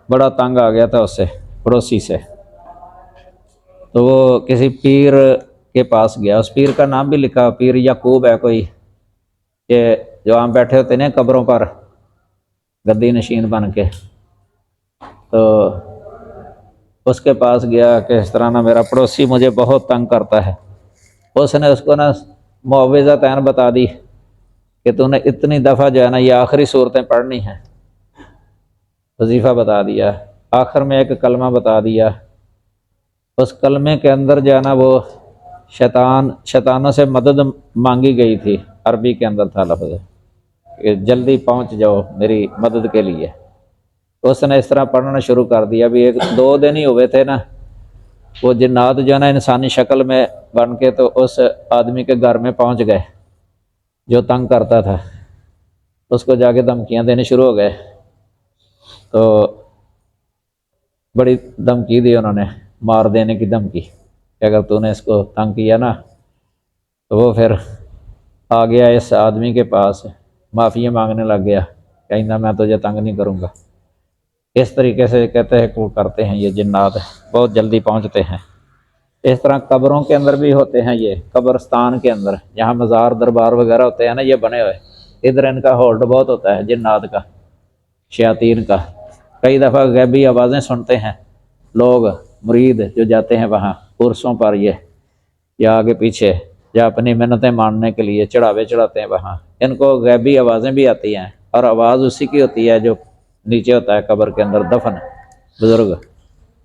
بڑا تنگ آ گیا تھا اس سے، پڑوسی سے۔ تو وہ کسی پیر کے پاس گیا، اس پیر کا نام بھی لکھا، پیر یعقوب ہے کوئی، کہ جو ہم بیٹھے ہوتے ہیں قبروں پر گدی نشین بن کے۔ تو اس کے پاس گیا کہ اس طرح نا میرا پڑوسی مجھے بہت تنگ کرتا ہے۔ اس نے اس کو نا معوذتین بتا دی کہ تو نے اتنی دفعہ جو ہے نا یہ آخری صورتیں پڑھنی ہیں، وظیفہ بتا دیا، آخر میں ایک کلمہ بتا دیا۔ اس کلمے کے اندر جو ہے نا وہ شیطانوں سے مدد مانگی گئی تھی، عربی کے اندر تھا لفظ کہ جلدی پہنچ جاؤ میری مدد کے لیے۔ اس نے اس طرح پڑھنا شروع کر دیا، ابھی 1-2 دن ہی ہوئے تھے نا، وہ جنات جو ہے نا انسانی شکل میں بن کے تو اس آدمی کے گھر میں پہنچ گئے جو تنگ کرتا تھا، اس کو جا کے دھمکیاں دینے شروع ہو گئے۔ تو بڑی دھمکی دی انہوں نے، مار دینے کی دھمکی کہ اگر تو نے اس کو تنگ کیا نا تو وہ پھر آ گیا اس آدمی کے پاس، معافی مانگنے لگ گیا، کہنا میں تجھے تنگ نہیں کروں گا۔ اس طریقے سے کہتے ہیں وہ کرتے ہیں یہ جنات، بہت جلدی پہنچتے ہیں۔ اس طرح قبروں کے اندر بھی ہوتے ہیں یہ، قبرستان کے اندر جہاں مزار دربار وغیرہ ہوتے ہیں نا یہ بنے ہوئے، ادھر ان کا ہولڈ بہت ہوتا ہے جنات کا، شیاطین کا۔ کئی دفعہ غیبی آوازیں سنتے ہیں لوگ، مرید جو جاتے ہیں وہاں عرسوں پر یہ یا آگے پیچھے، یا اپنی منتیں ماننے کے لیے چڑھاوے چڑھاتے ہیں وہاں، ان کو غیبی آوازیں بھی آتی ہیں، اور آواز اسی کی ہوتی ہے جو نیچے ہوتا ہے قبر کے اندر دفن بزرگ،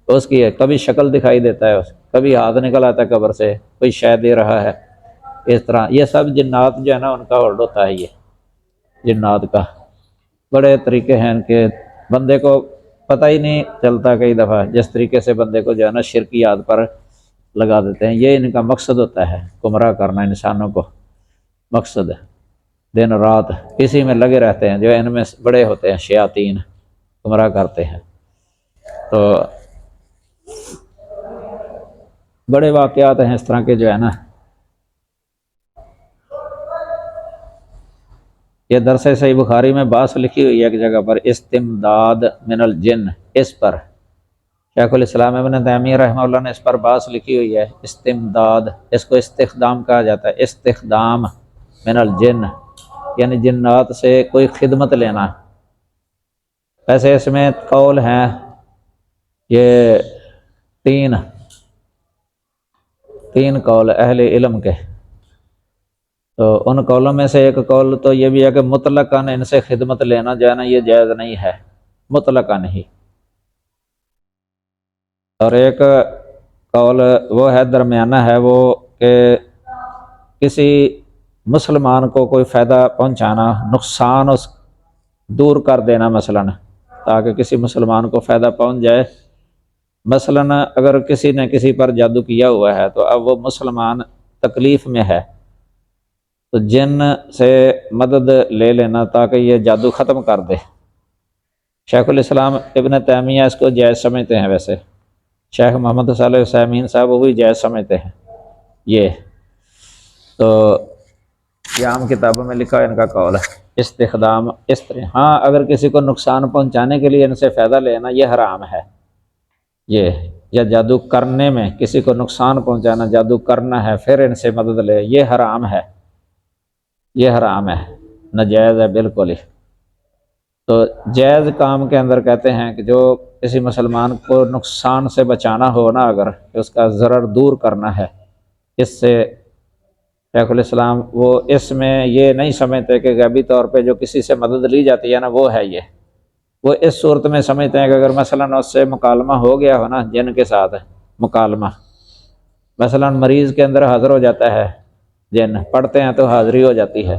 اس کی ہے، کبھی شکل دکھائی دیتا ہے، کبھی ہاتھ نکل آتا ہے قبر سے، کوئی شے دے رہا ہے۔ اس طرح یہ سب جنات جو ہے نا ان کا ہولڈ ہوتا ہے، یہ جنات کا بڑے طریقے ہیں ان کے، بندے کو پتہ ہی نہیں چلتا کئی دفعہ، جس طریقے سے بندے کو جو ہے نا شرکیات پر لگا دیتے ہیں۔ یہ ان کا مقصد ہوتا ہے، گمراہ کرنا انسانوں کو، مقصد دن رات اسی میں لگے رہتے ہیں، جو ان میں بڑے ہوتے ہیں شیاطین، گمراہ کرتے ہیں۔ تو بڑے واقعات ہیں اس طرح کے جو ہے نا۔ یہ درس صحیح بخاری میں بحث لکھی ہوئی ہے ایک جگہ پر، استمداد من الجن، اس پر شیخ الاسلام ابن تیمیہ رحمہ اللہ نے اس پر بحث لکھی ہوئی ہے، استمداد، اس کو استخدام کہا جاتا ہے، استخدام من الجن یعنی جنات سے کوئی خدمت لینا۔ ویسے اس میں قول ہیں یہ تین قول اہل علم کے، تو ان قولوں میں سے ایک قول تو یہ بھی ہے کہ مطلقاً ان سے خدمت لینا جو ہے نا یہ جائز نہیں ہے، مطلقاً ہی۔ اور ایک قول وہ ہے درمیانہ ہے، وہ کہ کسی مسلمان کو کوئی فائدہ پہنچانا، نقصان اس دور کر دینا مثلاً، تاکہ کسی مسلمان کو فائدہ پہنچ جائے۔ مثلاً اگر کسی نے کسی پر جادو کیا ہوا ہے تو اب وہ مسلمان تکلیف میں ہے، تو جن سے مدد لے لینا تاکہ یہ جادو ختم کر دے۔ شیخ الاسلام ابن تیمیہ اس کو جائز سمجھتے ہیں، ویسے شیخ محمد صالح العثیمین صاحب وہ بھی جائز سمجھتے ہیں یہ، تو یہ عام کتابوں میں لکھا ہے ان کا قول ہے استخدام اس طرح۔ ہاں اگر کسی کو نقصان پہنچانے کے لیے ان سے فائدہ لینا یہ حرام ہے، یہ یا جادو کرنے میں کسی کو نقصان پہنچانا، جادو کرنا ہے پھر ان سے مدد لے، یہ حرام ہے، یہ حرام ہے، ناجائز ہے بالکل ہی۔ تو جائز کام کے اندر کہتے ہیں کہ جو کسی مسلمان کو نقصان سے بچانا ہو نا، اگر اس کا ضرر دور کرنا ہے، اس سے شیخ الاسلام وہ اس میں یہ نہیں سمجھتے کہ غیبی طور پہ جو کسی سے مدد لی جاتی ہے نا وہ ہے یہ، وہ اس صورت میں سمجھتے ہیں کہ اگر مثلاً اس سے مکالمہ ہو گیا ہو نا، جن کے ساتھ مکالمہ، مثلاً مریض کے اندر حاضر ہو جاتا ہے جن، پڑھتے ہیں تو حاضری ہو جاتی ہے،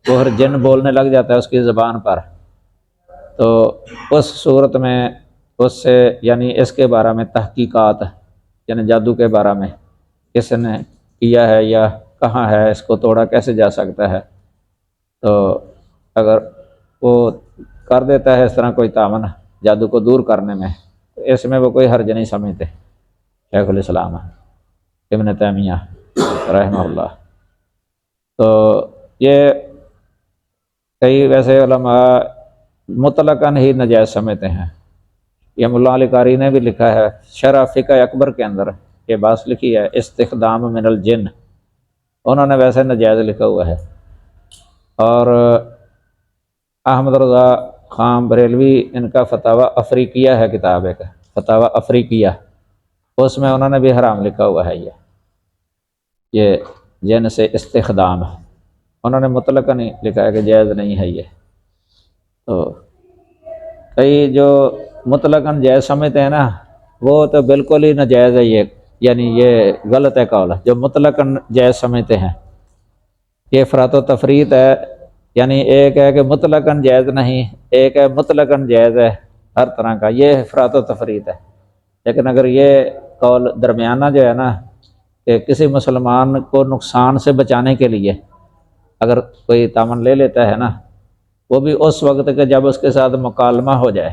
تو پھر جن بولنے لگ جاتا ہے اس کی زبان پر، تو اس صورت میں اس سے یعنی اس کے بارے میں تحقیقات، یعنی جادو کے بارے میں کس نے کیا ہے یا کہاں ہے، اس کو توڑا کیسے جا سکتا ہے، تو اگر وہ کر دیتا ہے اس طرح کوئی تعاون جادو کو دور کرنے میں، اس میں وہ کوئی حرج نہیں سمجھتے شیخ الاسلام ابن تیمیہ رحمہ اللہ۔ تو یہ کئی ویسے علماء مطلقاً ہی نجائز سمجھتے ہیں، یہ مولا علی قاری نے بھی لکھا ہے شرح فقہ اکبر کے اندر یہ بات لکھی ہے، استخدام من الجن، انہوں نے ویسے نجائز لکھا ہوا ہے۔ اور احمد رضا خان بریلوی ان کا فتاوی افریقیہ ہے، کتاب ایک فتاوی افریقیہ، اس میں انہوں نے بھی حرام لکھا ہوا ہے یہ جن سے استخدام، انہوں نے مطلقاً نہیں لکھا ہے کہ جائز نہیں ہے یہ۔ تو کئی جو مطلقاً جائز سمجھتے ہیں نا، وہ تو بالکل ہی ناجائز ہے یہ، یعنی یہ غلط ہے قول، جو مطلقاً جائز سمجھتے ہیں یہ افراط و تفریط ہے، یعنی ایک ہے کہ مطلقاً جائز نہیں، ایک ہے مطلقاً جائز ہے ہر طرح کا، یہ افراط و تفریط ہے۔ لیکن اگر یہ قول درمیانہ جو ہے نا کہ کسی مسلمان کو نقصان سے بچانے کے لیے اگر کوئی تعاون لے لیتا ہے نا، وہ بھی اس وقت کہ جب اس کے ساتھ مکالمہ ہو جائے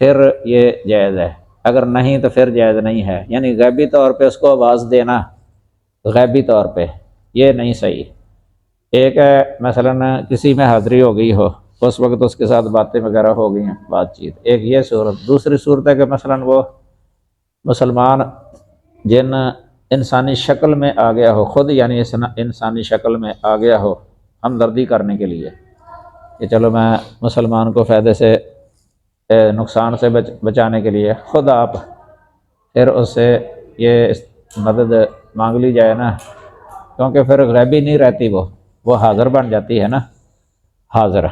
پھر یہ جائز ہے، اگر نہیں تو پھر جائز نہیں ہے، یعنی غیبی طور پہ اس کو آواز دینا، غیبی طور پہ یہ نہیں صحیح۔ ایک ہے مثلاً کسی میں حاضری ہو گئی ہو، اس وقت اس کے ساتھ باتیں وغیرہ ہو گئی ہیں، بات چیت، ایک یہ صورت۔ دوسری صورت ہے کہ مثلاً وہ مسلمان جن انسانی شکل میں آ گیا ہو، خود یعنی انسانی شکل میں آ گیا ہو ہمدردی کرنے کے لیے کہ چلو میں مسلمان کو فائدے سے نقصان سے بچانے کے لیے خود آپ، پھر اس سے یہ مدد مانگ لی جائے نا، کیونکہ پھر غیبی نہیں رہتی، وہ حاضر بن جاتی ہے نا، حاضر۔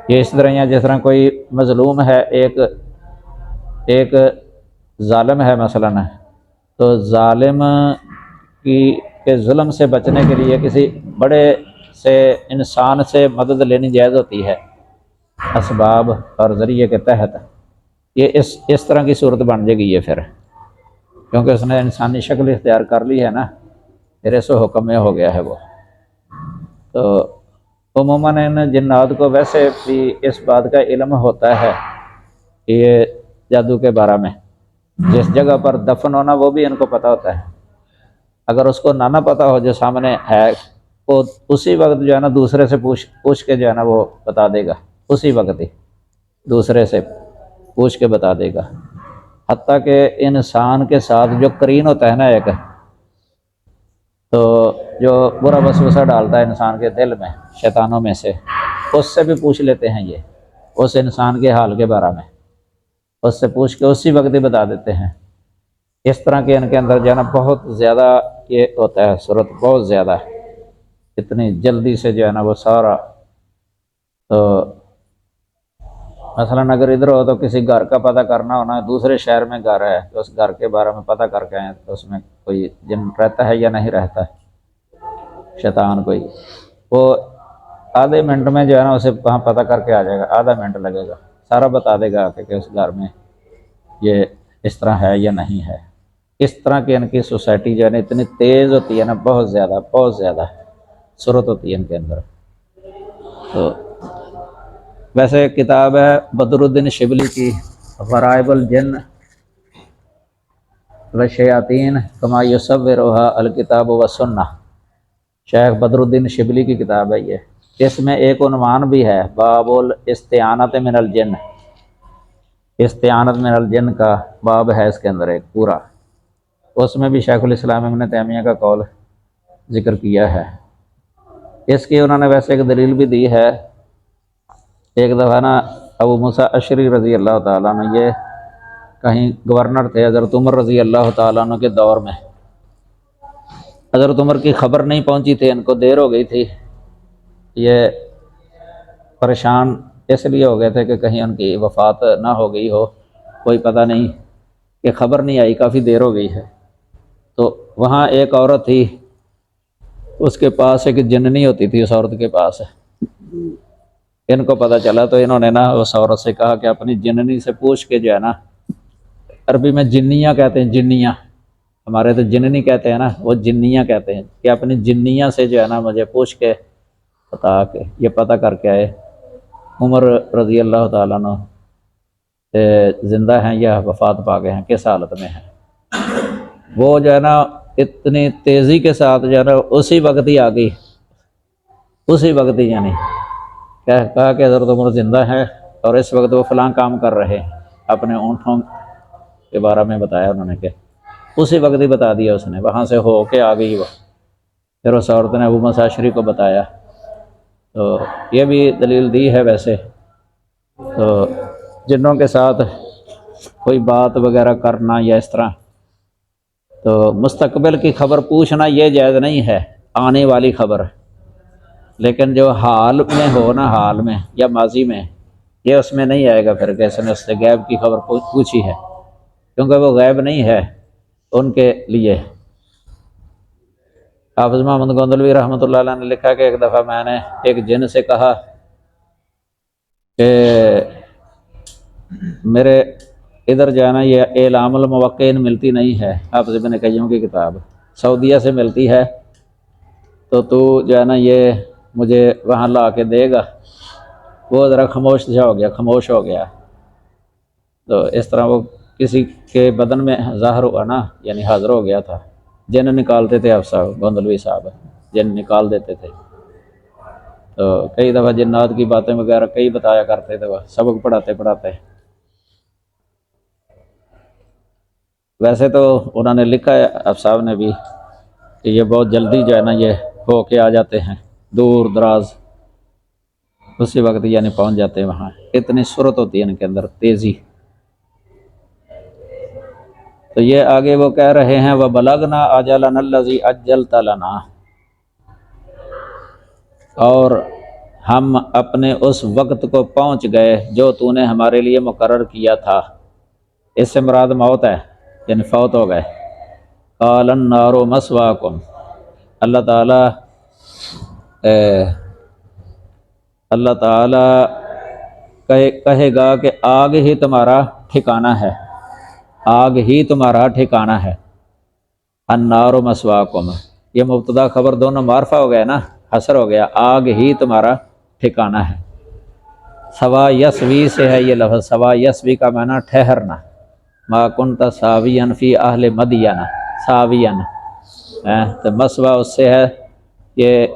یہ اس طرح جس طرح کوئی مظلوم ہے، ایک ظالم ہے مثلاً، تو ظالم کے ظلم سے بچنے کے لیے کسی بڑے سے انسان سے مدد لینی جائز ہوتی ہے اسباب اور ذریعے کے تحت، یہ اس طرح کی صورت بن جائے گی یہ پھر، کیونکہ اس نے انسانی شکل اختیار کر لی ہے نا، پھر اس حکم میں ہو گیا ہے وہ۔ تو عموماً ان جنات کو ویسے بھی اس بات کا علم ہوتا ہے کہ یہ جادو کے بارے میں جس جگہ پر دفن ہونا وہ بھی ان کو پتہ ہوتا ہے، اگر اس کو نہ پتہ ہو جو سامنے ہے، وہ اسی وقت جو ہے نا دوسرے سے پوچھ کے جو ہے نا وہ بتا دے گا، اسی وقت ہی دوسرے سے پوچھ کے بتا دے گا۔ حتیٰ کہ انسان کے ساتھ جو قرین ہوتا ہے نا ایک، تو جو برا وسوسہ ڈالتا ہے انسان کے دل میں شیطانوں میں سے، اس سے بھی پوچھ لیتے ہیں یہ، اس انسان کے حال کے بارے میں اس سے پوچھ کے اسی وقت ہی بتا دیتے ہیں۔ اس طرح کے ان کے اندر جو ہے نا بہت زیادہ یہ ہوتا ہے، صورت بہت زیادہ ہے، اتنی جلدی سے جو ہے نا وہ سارا۔ تو مثلاً اگر ادھر ہو تو کسی گھر کا پتہ کرنا ہونا، دوسرے شہر میں گھر ہے تو اس گھر کے بارے میں پتہ کر کے آئیں تو اس میں کوئی جن رہتا ہے یا نہیں رہتا ہے، شیطان کوئی، وہ آدھے منٹ میں جو ہے نا اسے وہاں پتہ کر کے آ جائے گا، آدھا منٹ لگے گا، سارا بتا دے گا کہ اس گھر میں یہ اس طرح ہے یا نہیں ہے۔ اس طرح کی ان کی سوسائٹی جو ہے نا اتنی تیز ہوتی ہے نا، بہت زیادہ صورت ہوتی ہے ان کے اندر۔ تو ویسے کتاب ہے بدر الدین شبلی کی غرائب الجن والشیاطین کما یصورھا الکتاب والسنہ، شیخ بدر الدین شبلی کی کتاب ہے یہ، اس میں ایک عنوان بھی ہے باب الاستعانۃ من الجن، استعانت من الجن کا باب ہے اس کے اندر ایک پورا، اس میں بھی شیخ الاسلام ابن تیمیہ کا قول ذکر کیا ہے۔ اس کی انہوں نے ویسے ایک دلیل بھی دی ہے ایک دفعہ نا ابو موسیٰ اشعری رضی اللہ تعالیٰ عنہ یہ کہیں گورنر تھے حضرت عمر رضی اللہ تعالیٰ عنہ کے دور میں. حضرت عمر کی خبر نہیں پہنچی تھی، ان کو دیر ہو گئی تھی. یہ پریشان اس لیے ہو گئے تھے کہ کہیں ان کی وفات نہ ہو گئی ہو، کوئی پتہ نہیں کہ خبر نہیں آئی، کافی دیر ہو گئی ہے. تو وہاں ایک عورت تھی، اس کے پاس ایک جننی ہوتی تھی، اس عورت کے پاس. ان کو پتہ چلا تو انہوں نے نا اس عورت سے کہا کہ اپنی جننی سے پوچھ کے جو ہے نا، عربی میں جنیاں کہتے ہیں، جنیاں، ہمارے تو جننی کہتے ہیں نا، وہ جنیاں کہتے ہیں، کہ اپنی جنیاں سے جو ہے نا مجھے پوچھ کے بتا کے یہ پتہ کر کے آئے عمر رضی اللہ تعالیٰ عنہ زندہ ہیں یا وفات پا گئے ہیں، کس حالت میں ہیں. وہ جو ہے نا اتنی تیزی کے ساتھ جو ہے نا اسی وقت ہی آ گئی، اسی وقت ہی، یعنی کہا کہ حضرت عمر زندہ ہے اور اس وقت وہ فلاں کام کر رہے ہیں. اپنے اونٹوں کے بارے میں بتایا انہوں نے، کہ اسی وقت ہی بتا دیا اس نے، وہاں سے ہو کے آ گئی وہ. پھر اس عورت نے ابو موسیٰ اشعری کو بتایا. تو یہ بھی دلیل دی ہے ویسے تو جنوں کے ساتھ کوئی بات وغیرہ کرنا یا اس طرح، تو مستقبل کی خبر پوچھنا یہ جائز نہیں ہے، آنے والی خبر. لیکن جو حال میں ہو نا، حال میں یا ماضی میں، یہ اس میں نہیں آئے گا پھر کہ اس نے اس سے غیب کی خبر پوچھی ہے، کیونکہ وہ غیب نہیں ہے ان کے لیے. حافظ محمد گوندلوی رحمۃ اللہ علیہ نے لکھا کہ ایک دفعہ میں نے ایک جن سے کہا کہ میرے ادھر جانا، یہ اعلام الموقعین ملتی نہیں ہے، حافظ ابن قیم کی کتاب سعودیہ سے ملتی ہے، تو جو ہے نا یہ مجھے وہاں لا کے دے گا. وہ ذرا خاموش ہو گیا. تو اس طرح وہ کسی کے بدن میں ظاہر ہوا نا، یعنی حاضر ہو گیا تھا. جن نکالتے تھے حافظ صاحب گوندلوی صاحب، جن نکال دیتے تھے. تو کئی دفعہ جنات کی باتیں وغیرہ کئی بتایا کرتے تھے وہ سبق پڑھاتے. ویسے تو انہوں نے لکھا ہے اب صاحب نے بھی کہ یہ بہت جلدی جو ہے نا یہ ہو کے آ جاتے ہیں، دور دراز اسی وقت یعنی پہنچ جاتے ہیں وہاں. اتنی صورت ہوتی ہے ان کے اندر، تیزی. تو یہ آگے وہ کہہ رہے ہیں وَبَلَغْنَا أَجَلَنَا الَّذِي أَجَّلْتَ لَنَا، اور ہم اپنے اس وقت کو پہنچ گئے جو تو نے ہمارے لیے مقرر کیا تھا. اس سے مراد موت ہے، یعنی فوت ہو گئے. قَالَ النَّارُ مَثْوَاكُمْ، اللہ تعالیٰ کہے گا کہ آگ ہی تمہارا ٹھکانہ ہے، آگ ہی تمہارا ٹھکانہ ہے. النار مثواکم، یہ مبتدا خبر دونوں معرفہ ہو گیا نا، حصر ہو گیا. آگ ہی تمہارا ٹھکانہ ہے. سوا یسوی سے ہے یہ لفظ، سوا یسوی کا معنی ٹھہرنا. ما کنت ساویا فی اہل مدین، ساویا تو مسوا اس سے ہے، یہ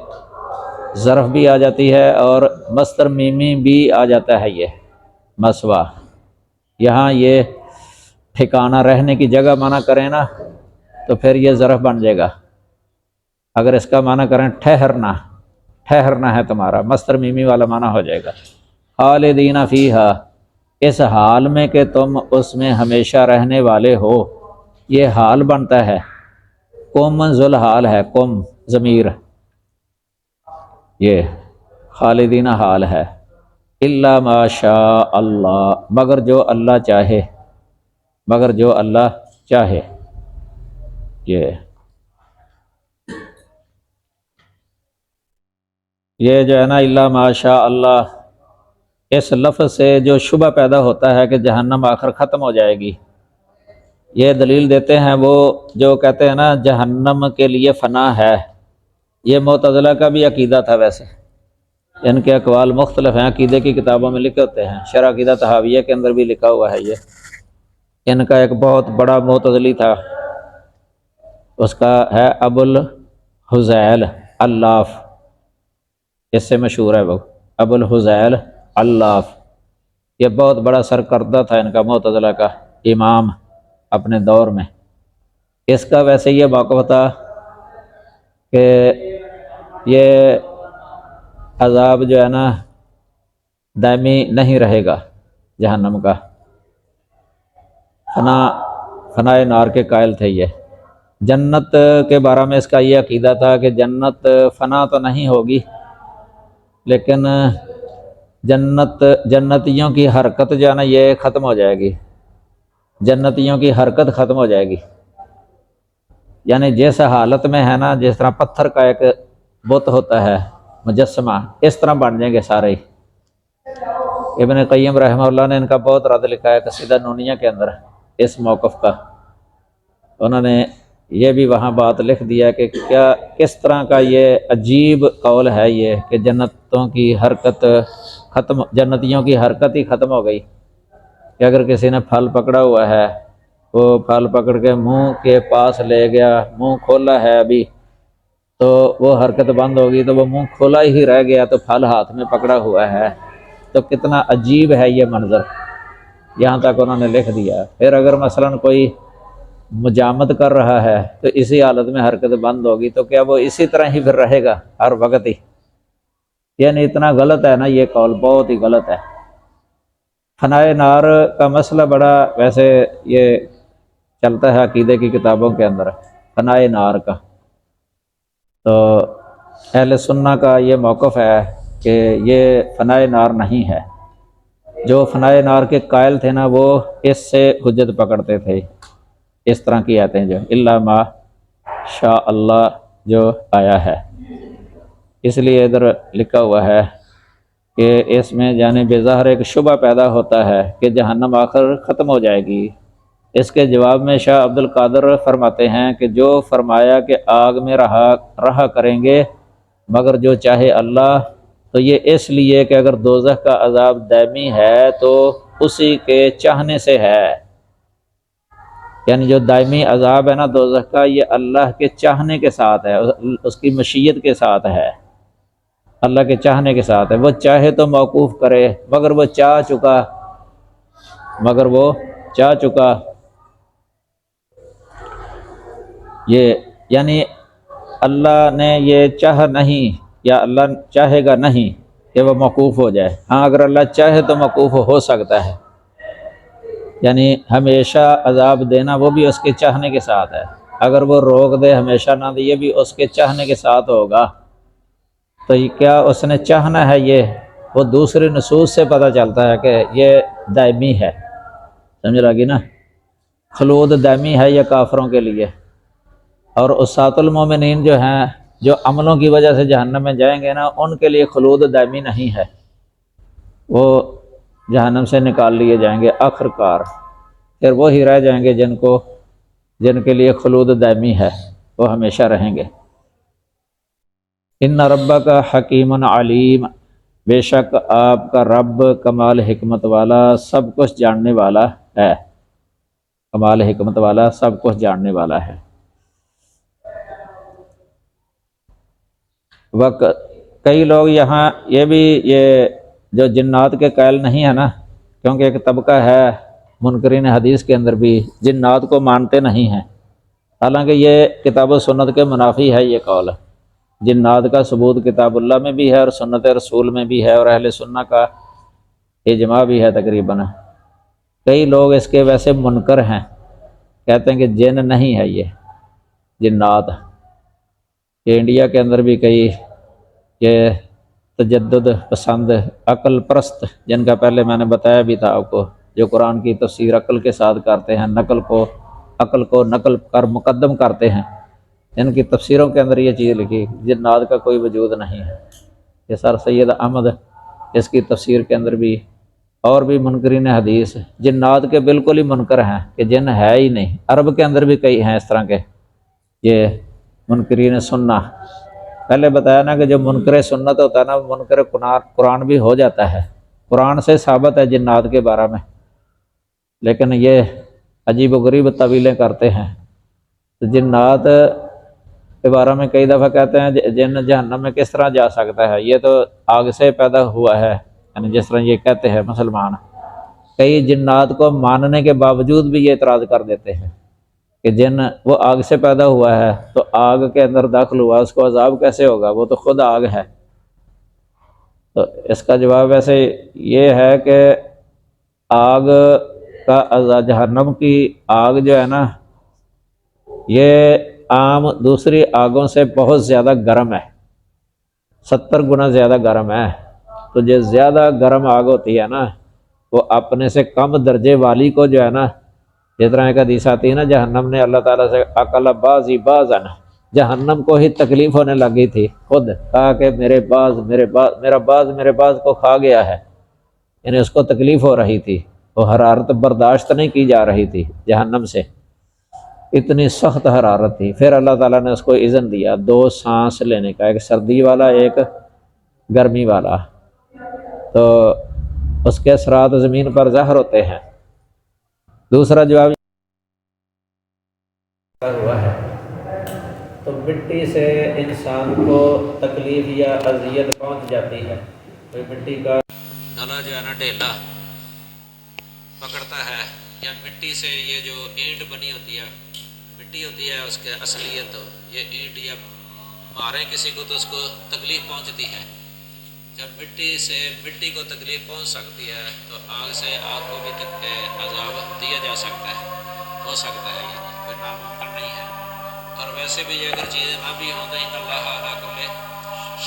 ظرف بھی آ جاتی ہے اور مصدر میمی بھی آ جاتا ہے. یہ مسوا یہاں یہ ٹھکانہ، رہنے کی جگہ معنی کریں نا تو پھر یہ ظرف بن جائے گا. اگر اس کا معنی کریں ٹھہرنا، ٹھہرنا ہے تمہارا، مصدر میمی والا معنی ہو جائے گا. خالدین فیہا، اس حال میں کہ تم اس میں ہمیشہ رہنے والے ہو. یہ حال بنتا ہے، قم ذل حال ہے، قم ضمیر، یہ خالدین حال ہے. الا ما شاء اللہ، مگر جو اللہ چاہے، مگر جو اللہ چاہے. یہ جو ہے نا الا ما شاء اللہ، اس لفظ سے جو شبہ پیدا ہوتا ہے کہ جہنم آخر ختم ہو جائے گی، یہ دلیل دیتے ہیں وہ جو کہتے ہیں نا جہنم کے لیے فنا ہے. یہ معتزلہ کا بھی عقیدہ تھا. ویسے ان کے اقوال مختلف ہیں، عقیدے کی کتابوں میں لکھے ہوتے ہیں. شرح عقیدہ طحاویہ کے اندر بھی لکھا ہوا ہے. یہ ان کا ایک بہت بڑا معتزلی تھا، اس کا ہے ابو الحذیل علاف، اس سے مشہور ہے وہ ابو الحذیل علاف. یہ بہت بڑا سرکردہ تھا ان کا، معتزلہ کا امام اپنے دور میں. اس کا ویسے یہ موقف تھا کہ یہ عذاب جو ہے نا دائمی نہیں رہے گا جہنم کا۔ فنائے نار کے قائل تھے یہ۔ جنت کے بارے میں اس کا یہ عقیدہ تھا کہ جنت فنا تو نہیں ہوگی، لیکن جنتیوں کی حرکت جو ہے نا یہ ختم ہو جائے گی، جنتیوں کی حرکت ختم ہو جائے گی، یعنی جس حالت میں ہے نا، جس طرح پتھر کا ایک بت ہوتا ہے مجسمہ، اس طرح بن جائیں گے سارے۔ ابن قیم رحمہ اللہ نے ان کا بہت رد لکھا ہے قصیدہ نونیہ کے اندر اس موقف کا۔ انہوں نے یہ بھی وہاں بات لکھ دیا کہ کس طرح کا یہ عجیب قول ہے یہ کہ جنتوں کی حرکت ختم، جنتیوں کی حرکت ہی ختم ہو گئی، کہ اگر کسی نے پھل پکڑا ہوا ہے، وہ پھل پکڑ کے منہ کے پاس لے گیا، منہ کھولا ہے ابھی، تو وہ حرکت بند ہوگی تو وہ منہ کھولا ہی رہ گیا تو پھل ہاتھ میں پکڑا ہوا ہے، تو کتنا عجیب ہے یہ منظر، یہاں تک انہوں نے لکھ دیا۔ پھر اگر مثلاً کوئی مجامت کر رہا ہے تو اسی حالت میں حرکت بند ہوگی، تو کیا وہ اسی طرح ہی پھر رہے گا ہر وقت ہی؟ یعنی اتنا غلط ہے نا یہ قول، بہت ہی غلط ہے۔ فنائے نار کا مسئلہ بڑا ویسے یہ چلتا ہے عقیدے کی کتابوں کے اندر، فنائے نار کا۔ تو اہل سنہ کا یہ موقف ہے کہ یہ فنائے نار نہیں ہے۔ جو فنائے نار کے قائل تھے نا وہ اس سے حجت پکڑتے تھے، اس طرح کی آیتیں جو الا ما شاء اللہ جو آیا ہے، اس لیے ادھر لکھا ہوا ہے کہ اس میں یعنی بظاہر ایک شبہ پیدا ہوتا ہے کہ جہنم آخر ختم ہو جائے گی۔ اس کے جواب میں شاہ عبد القادر فرماتے ہیں کہ جو فرمایا کہ آگ میں رہا کریں گے مگر جو چاہے اللہ، تو یہ اس لیے کہ اگر دوزخ کا عذاب دائمی ہے تو اسی کے چاہنے سے ہے، یعنی جو دائمی عذاب ہے نا دوزخ کا، یہ اللہ کے چاہنے کے ساتھ ہے، اس کی مشیت کے ساتھ ہے، اللہ کے چاہنے کے ساتھ ہے۔ وہ چاہے تو موقوف کرے، مگر وہ چاہ چکا یہ، یعنی اللہ نے یہ چاہ نہیں، یا اللہ چاہے گا نہیں کہ وہ موقوف ہو جائے۔ ہاں اگر اللہ چاہے تو موقوف ہو سکتا ہے، یعنی ہمیشہ عذاب دینا وہ بھی اس کے چاہنے کے ساتھ ہے، اگر وہ روک دے ہمیشہ نہ دے یہ بھی اس کے چاہنے کے ساتھ ہوگا۔ تو یہ کیا اس نے چاہنا ہے، یہ وہ دوسری نصوص سے پتہ چلتا ہے کہ یہ دائمی ہے، سمجھ لگی نا؟ خلود دائمی ہے یہ کافروں کے لیے، اور اسات المومنین جو ہیں جو عملوں کی وجہ سے جہنم میں جائیں گے نا، ان کے لیے خلود دائمی نہیں ہے، وہ جہنم سے نکال لیے جائیں گے آخر کار، پھر وہی رہ جائیں گے جن کے لیے خلود دائمی ہے، وہ ہمیشہ رہیں گے۔ ان ربک حکیم علیم، بے شک آپ کا رب کمال حکمت والا سب کچھ جاننے والا ہے، کمال حکمت والا سب کچھ جاننے والا ہے۔ کئی لوگ یہاں یہ جو جنات کے قائل نہیں ہے نا، کیونکہ ایک طبقہ ہے منکرین حدیث کے اندر بھی جنات کو مانتے نہیں ہیں، حالانکہ یہ کتاب و سنت کے منافی ہے یہ قول۔ جنات کا ثبوت کتاب اللہ میں بھی ہے اور سنت رسول میں بھی ہے، اور اہل سنہ کا اجماع بھی ہے تقریباً۔ کئی لوگ اس کے ویسے منکر ہیں، کہتے ہیں کہ جن نہیں ہے یہ جنات۔ یہ انڈیا کے اندر بھی کئی یہ تجدد پسند عقل پرست، جن کا پہلے میں نے بتایا بھی تھا آپ کو، جو قرآن کی تفسیر عقل کے ساتھ کرتے ہیں، عقل کو نقل کر مقدم کرتے ہیں، ان کی تفسیروں کے اندر یہ چیز لکھی جنات کا کوئی وجود نہیں ہے۔ یہ سر سید احمد اس کی تفسیر کے اندر بھی، اور بھی منکرین حدیث جنات کے بالکل ہی منکر ہیں کہ جن ہے ہی نہیں۔ عرب کے اندر بھی کئی ہیں اس طرح کے یہ منکرین سنہ۔ پہلے بتایا نا کہ جو منکر سنت ہوتا ہے نا، منکر قرآن بھی ہو جاتا ہے، قرآن سے ثابت ہے جنات کے بارے میں، لیکن یہ عجیب و غریب تعویلیں کرتے ہیں۔ تو جنات کے بارے میں کئی دفعہ کہتے ہیں جن جہنم میں کس طرح جا سکتا ہے، یہ تو آگ سے پیدا ہوا ہے، یعنی جس طرح یہ کہتے ہیں مسلمان۔ کئی جنات کو ماننے کے باوجود بھی یہ اعتراض کر دیتے ہیں کہ جن وہ آگ سے پیدا ہوا ہے تو آگ کے اندر داخل ہوا، اس کو عذاب کیسے ہوگا، وہ تو خود آگ ہے۔ تو اس کا جواب ویسے یہ ہے کہ آگ کا جہنم کی آگ جو ہے نا یہ عام دوسری آگوں سے بہت زیادہ گرم ہے، 70 گنا زیادہ گرم ہے۔ تو جو زیادہ گرم آگ ہوتی ہے نا وہ اپنے سے کم درجے والی کو جو ہے نا، جس طرح ایک حدیث آتی ہے نا، جہنم نے اللہ تعالیٰ سے اکل بازی بازن، جہنم کو ہی تکلیف ہونے لگی تھی، خود کہا کہ میرا باز کو کھا گیا ہے، یعنی اس کو تکلیف ہو رہی تھی، وہ حرارت برداشت نہیں کی جا رہی تھی جہنم سے، اتنی سخت حرارت تھی۔ پھر اللہ تعالیٰ نے اس کو اذن دیا 2 سانس لینے کا، ایک سردی والا ایک گرمی والا، تو اس کے اثرات زمین پر ظاہر ہوتے ہیں۔ دوسرا جواب ہوا ہے تو مٹی سے انسان کو تکلیف یا اذیت پہنچ جاتی ہے، کوئی مٹی کا ڈھلا جو ہے نا ڈھیلا پکڑتا ہے، یا مٹی سے یہ جو اینٹ بنی ہوتی ہے، مٹی ہوتی ہے اس کے اصلیت، تو یہ اینٹ یا مارے کسی کو تو اس کو تکلیف پہنچتی ہے۔ جب مٹی کو تکلیف پہنچ سکتی ہے تو آگ سے آگ کو بھی عذاب دیا جا سکتا ہے، ہو سکتا ہے، یعنی کوئی ناممکن نہیں ہے۔ اور ویسے بھی یہ اگر چیزیں نہ بھی ہوں تو ان اللہ علی کل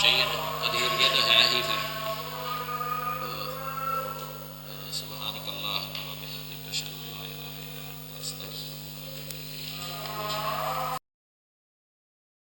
شیء قدیر، یہ تو ہے ہی پھر